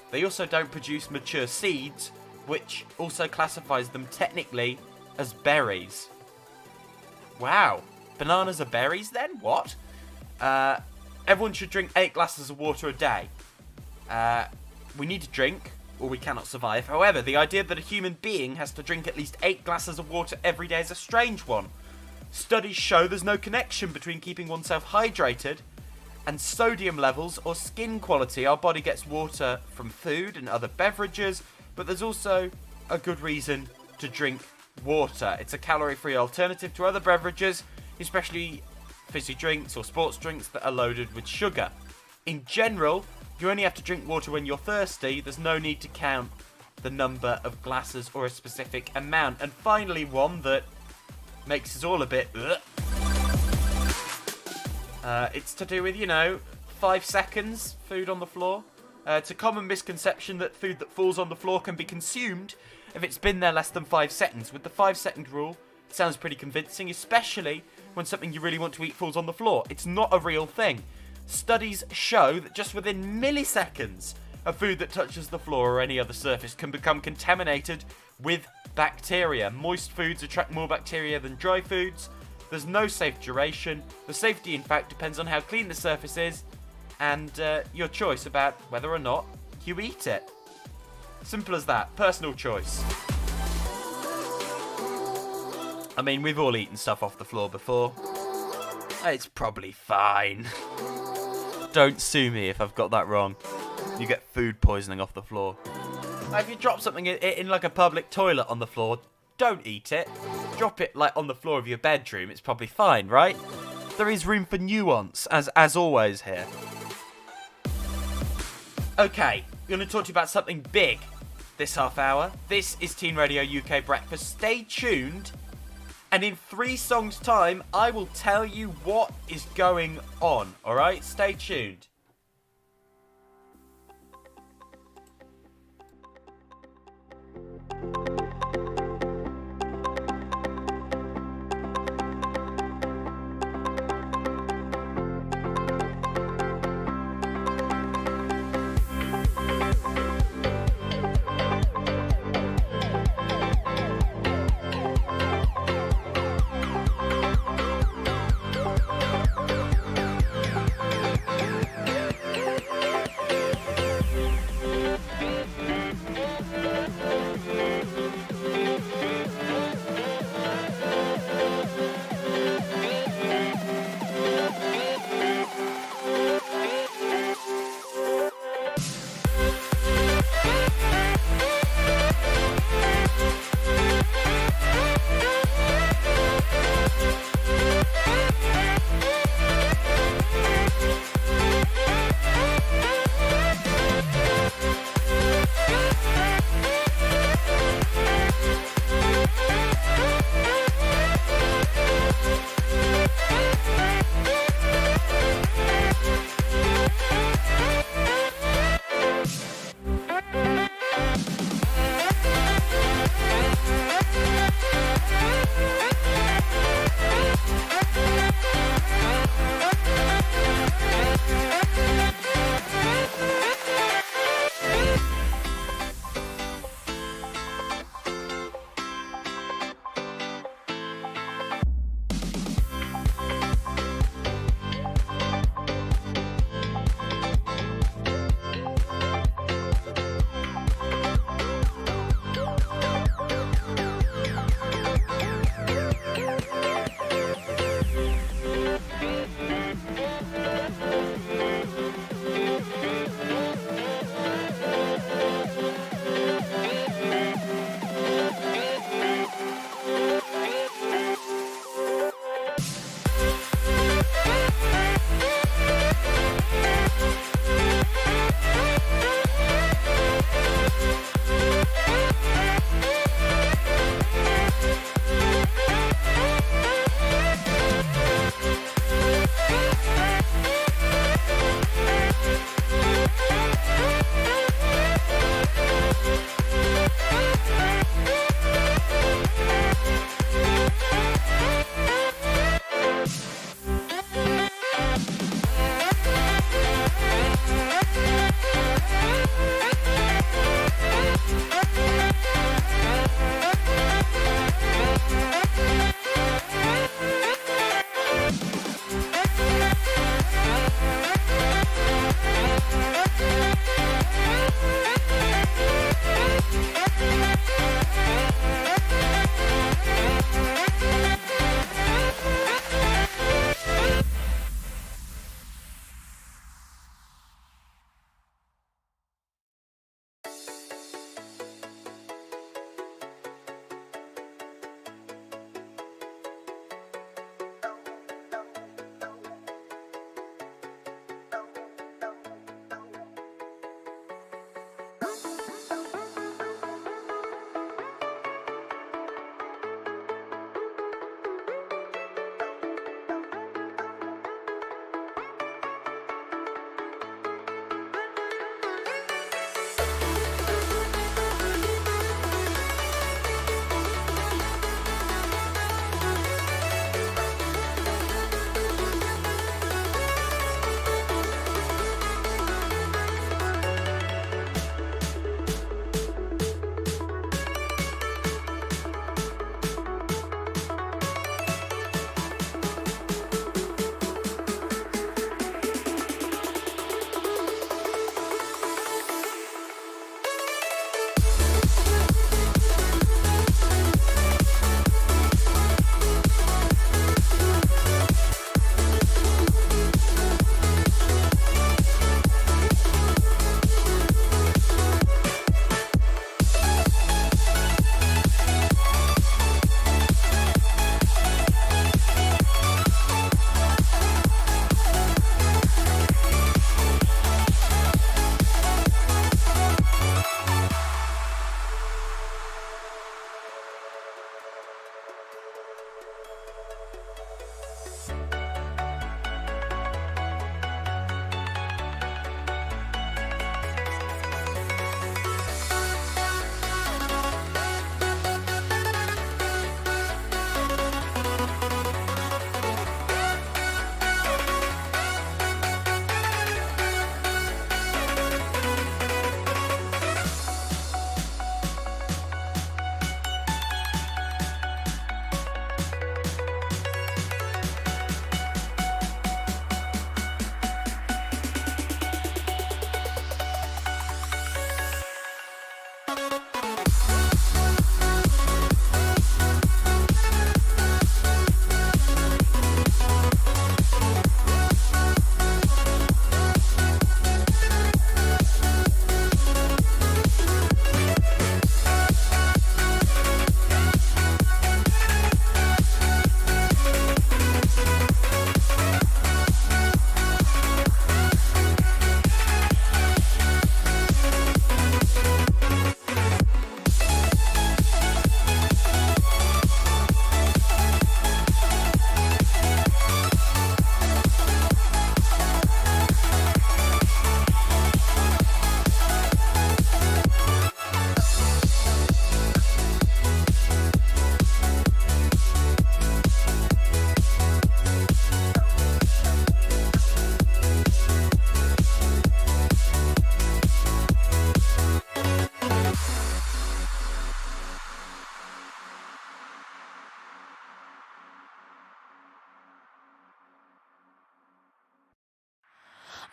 They also don't produce mature seeds, which also classifies them technically as berries. Wow, bananas are berries then? What? Everyone should drink 8 glasses of water a day. We need to drink, or we cannot survive. However, the idea that a human being has to drink at least 8 glasses of water every day is a strange one. Studies show there's no connection between keeping oneself hydrated and sodium levels or skin quality. Our body gets water from food and other beverages, but there's also a good reason to drink water. It's a calorie-free alternative to other beverages, especially fizzy drinks or sports drinks that are loaded with sugar. In general, you only have to drink water when you're thirsty. There's no need to count the number of glasses or a specific amount. And finally, one that makes us all a bit it's to do with, 5 seconds food on the floor. It's a common misconception that food that falls on the floor can be consumed if it's been there less than 5 seconds. With the 5-second rule, it sounds pretty convincing, especially when something you really want to eat falls on the floor. It's not a real thing. Studies show that just within milliseconds, a food that touches the floor or any other surface can become contaminated with bacteria. Moist foods attract more bacteria than dry foods. There's no safe duration. The safety, in fact, depends on how clean the surface is and your choice about whether or not you eat it. Simple as that. Personal choice. I mean, we've all eaten stuff off the floor before. It's probably fine. Don't sue me if I've got that wrong. You get food poisoning off the floor. If you drop something in like a public toilet on the floor, don't eat it. Drop it like on the floor of your bedroom. It's probably fine, right? There is room for nuance, as always here. Okay, I'm going to talk to you about something big this half hour. This is Teen Radio UK Breakfast. Stay tuned. And in 3 songs' time, I will tell you what is going on. Alright? Stay tuned.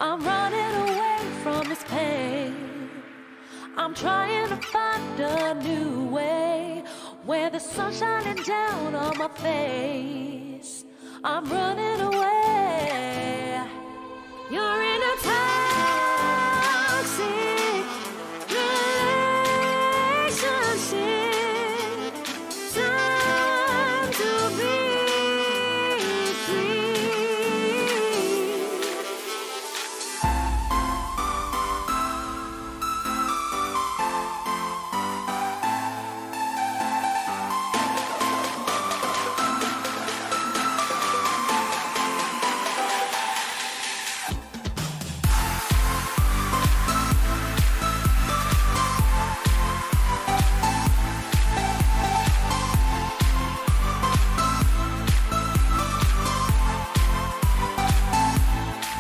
I'm running away from this pain. I'm trying to find a new way where the sun's shining down on my face. I'm running away. You're in a toxic relationship. Time to be free.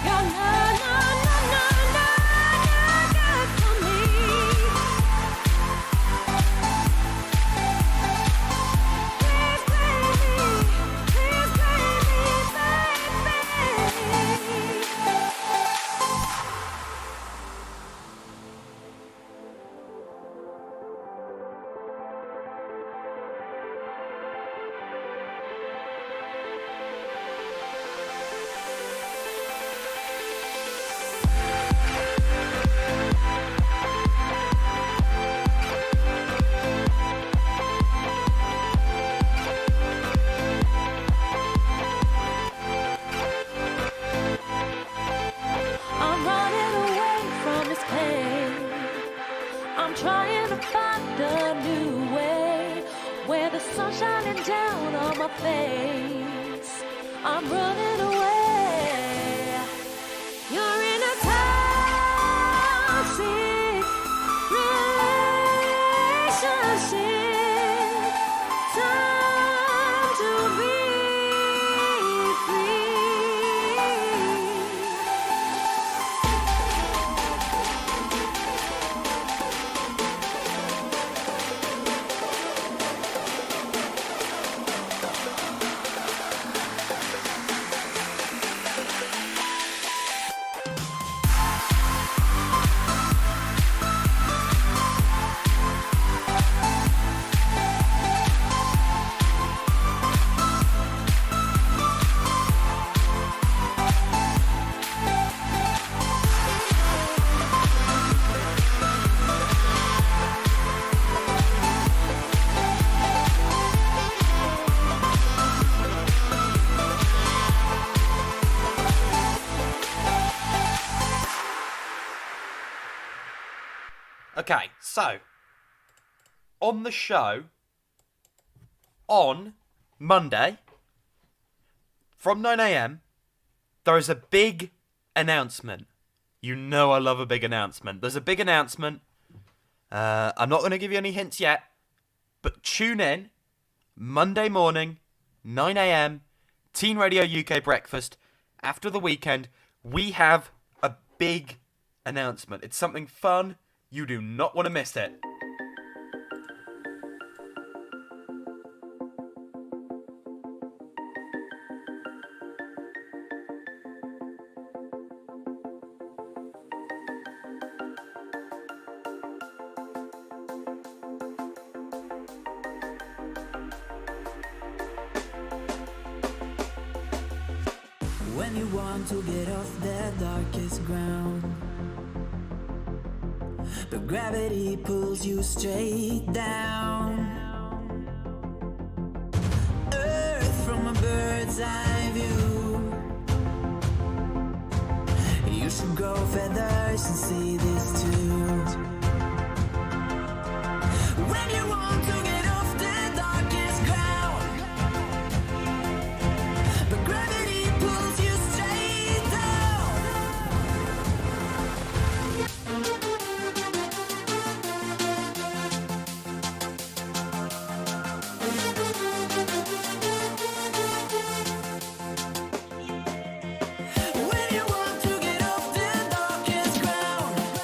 You're not good for me. Please play me, I'm running away from this pain. I'm trying to find a new way where the sun's shining down on my face. I'm running away. You're in a toxic relationship. Time to be free. Okay, so on the show on Monday from 9 a.m. there is a big announcement. You know I love a big announcement. There's a big announcement. I'm not going to give you any hints yet, but tune in Monday morning, 9 a.m. Teen Radio UK Breakfast. After the weekend, we have a big announcement. It's something fun. You do not want to miss it. When you want to get off the darkest ground, but gravity pulls you straight down. Earth from a bird's eye view. You should grow feathers and see this too. When you want to get off the darkest ground, but gravity pulls you straight down. When you want to get off the darkest ground,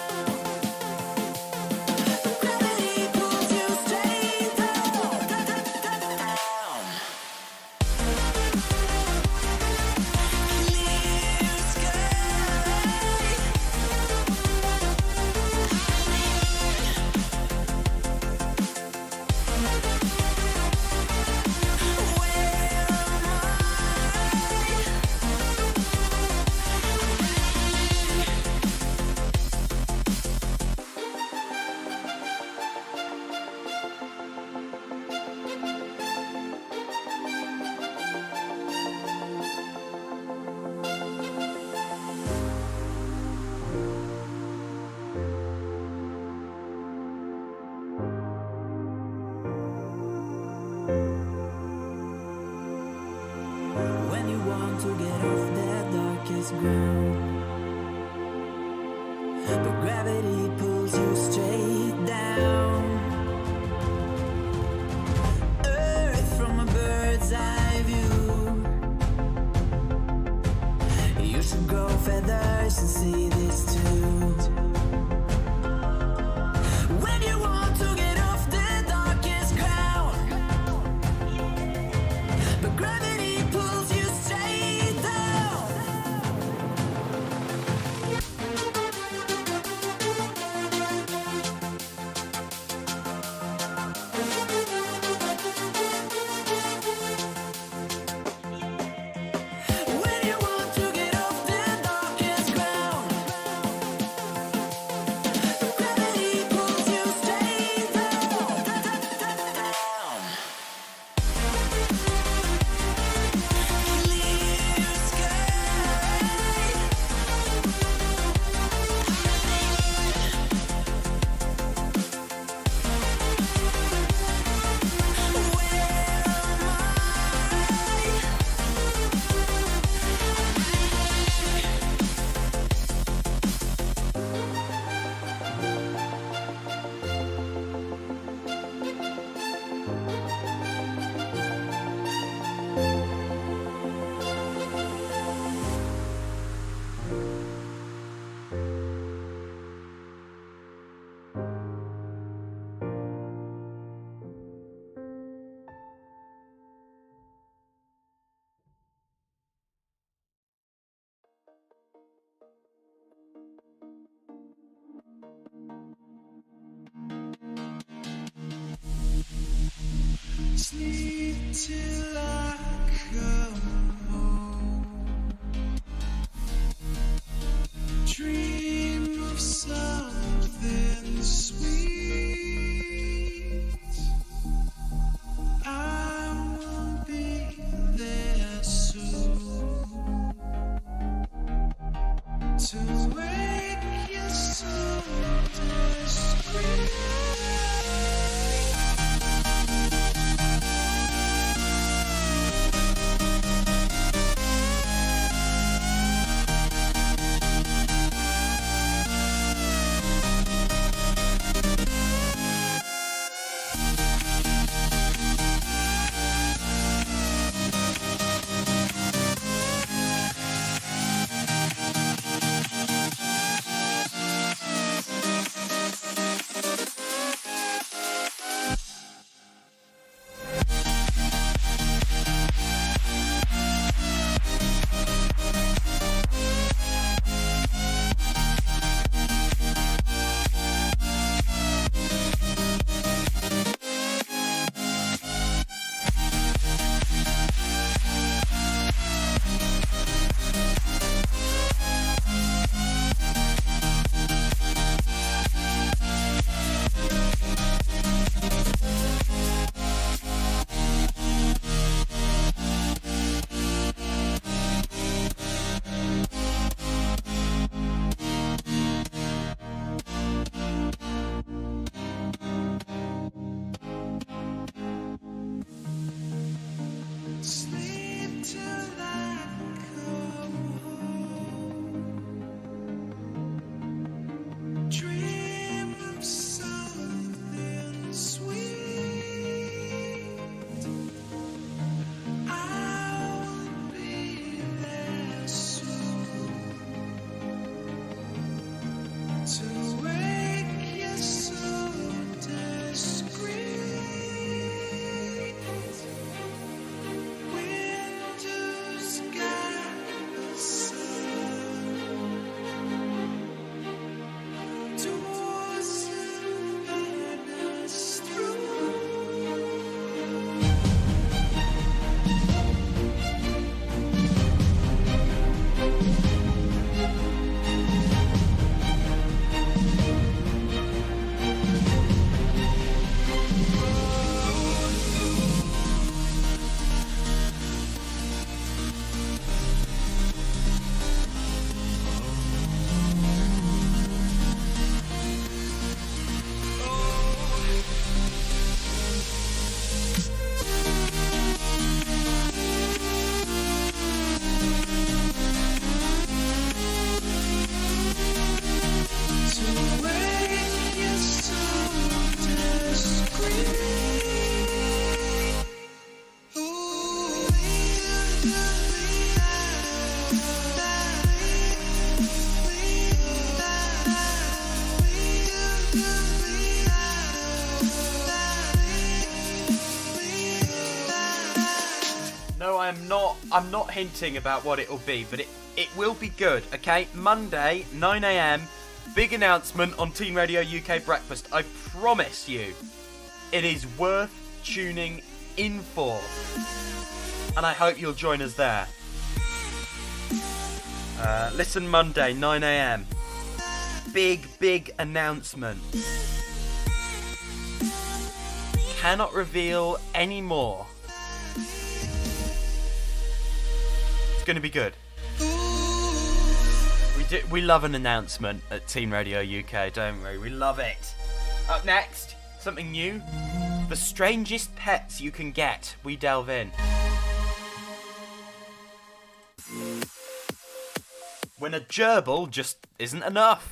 Sleep till I come home. Dream of something sweet. I will be there soon to wake you so discreet. Sleep till I come home. Dream of something sweet. I'll be there soon to wake you so discreet. Winter's got the sun. Doors and banners through. To wake you so discreet. No, I'm not hinting about what it'll be, but it will be good, okay? Monday, 9 a.m, big announcement on Teen Radio UK Breakfast. I promise you, it is worth tuning in for. And I hope you'll join us there. Listen Monday, 9 a.m. Big announcement. Cannot reveal any more. It's going to be good. We love an announcement at Teen Radio UK, don't we? We love it. Up next, something new. The strangest pets you can get. We delve in. When a gerbil just isn't enough.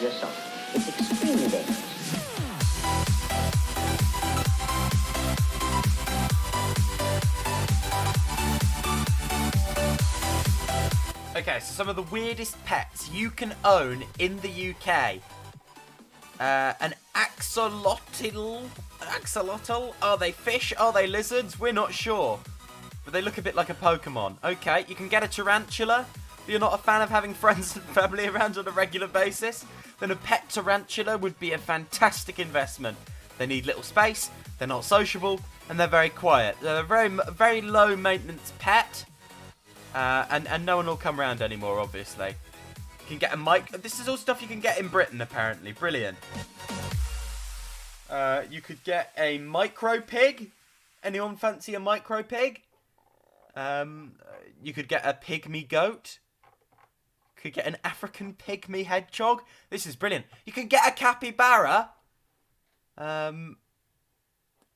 to yourself. It's extremely dangerous. Okay, so some of the weirdest pets you can own in the UK. An axolotl. Axolotl? Are they fish? Are they lizards? We're not sure. But they look a bit like a Pokemon. Okay, you can get a tarantula. If you're not a fan of having friends and family around on a regular basis, then a pet tarantula would be a fantastic investment. They need little space, they're not sociable, and they're very quiet. They're a very low maintenance pet. And no one will come around anymore, obviously. You can get a mic. This is all stuff you can get in Britain, apparently. Brilliant. You could get a micro pig. Anyone fancy a micro pig? You could get a pygmy goat. Could get an African pygmy hedgehog. This is brilliant. You can get a capybara.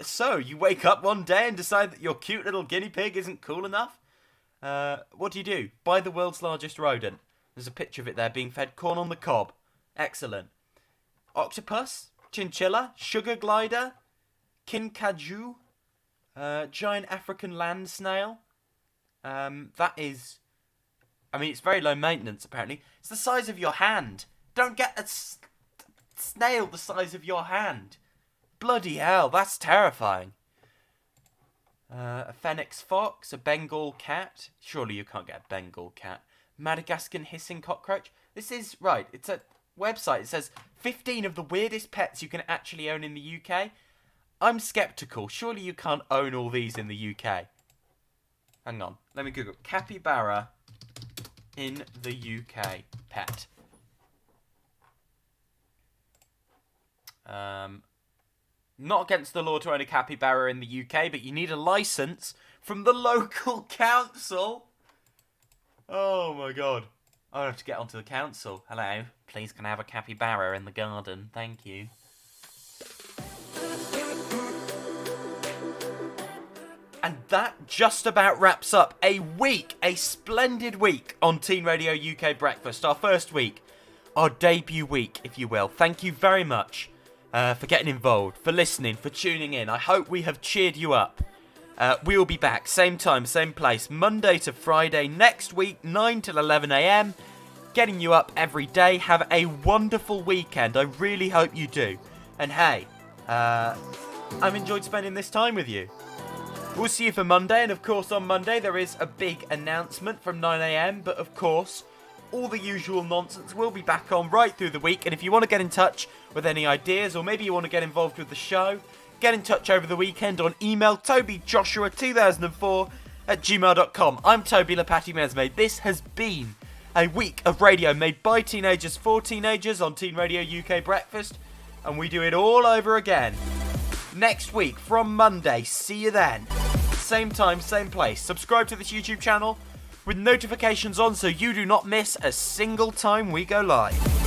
So, you wake up one day and decide that your cute little guinea pig isn't cool enough? What do? Buy the world's largest rodent. There's a picture of it there being fed corn on the cob. Excellent. Octopus, chinchilla, sugar glider, kinkajou, giant African land snail. That is... I mean, it's very low maintenance, apparently. It's the size of your hand. Don't get a snail the size of your hand. Bloody hell, that's terrifying. A phoenix fox, a Bengal cat. Surely you can't get a Bengal cat. Madagascan hissing cockroach. This is, right, it's a website. It says 15 of the weirdest pets you can actually own in the UK. I'm sceptical. Surely you can't own all these in the UK. Hang on. Let me Google. Capybara in the UK pet. Not against the law to own a capybara in the UK, but you need a licence from the local council. Oh my god. I'll have to get onto the council. Hello, please can I have a capybara in the garden? Thank you. And that just about wraps up a splendid week on Teen Radio UK Breakfast. Our first week, our debut week, if you will. Thank you very much. For getting involved, for listening, for tuning in. I hope we have cheered you up. We will be back, same time, same place, Monday to Friday next week, 9 till 11 a.m. Getting you up every day. Have a wonderful weekend. I really hope you do. And hey, I've enjoyed spending this time with you. We'll see you for Monday, and of course on Monday there is a big announcement from 9 a.m. But of course, all the usual nonsense will be back on right through the week. And if you want to get in touch with any ideas, or maybe you want to get involved with the show, get in touch over the weekend on email tobyjoshua2004@gmail.com. I'm Toby Lapati-Mesme. This has been a week of radio made by teenagers for teenagers on Teen Radio UK Breakfast, and we do it all over again next week from Monday. See you then. Same time, same place. Subscribe to this YouTube channel with notifications on so you do not miss a single time we go live.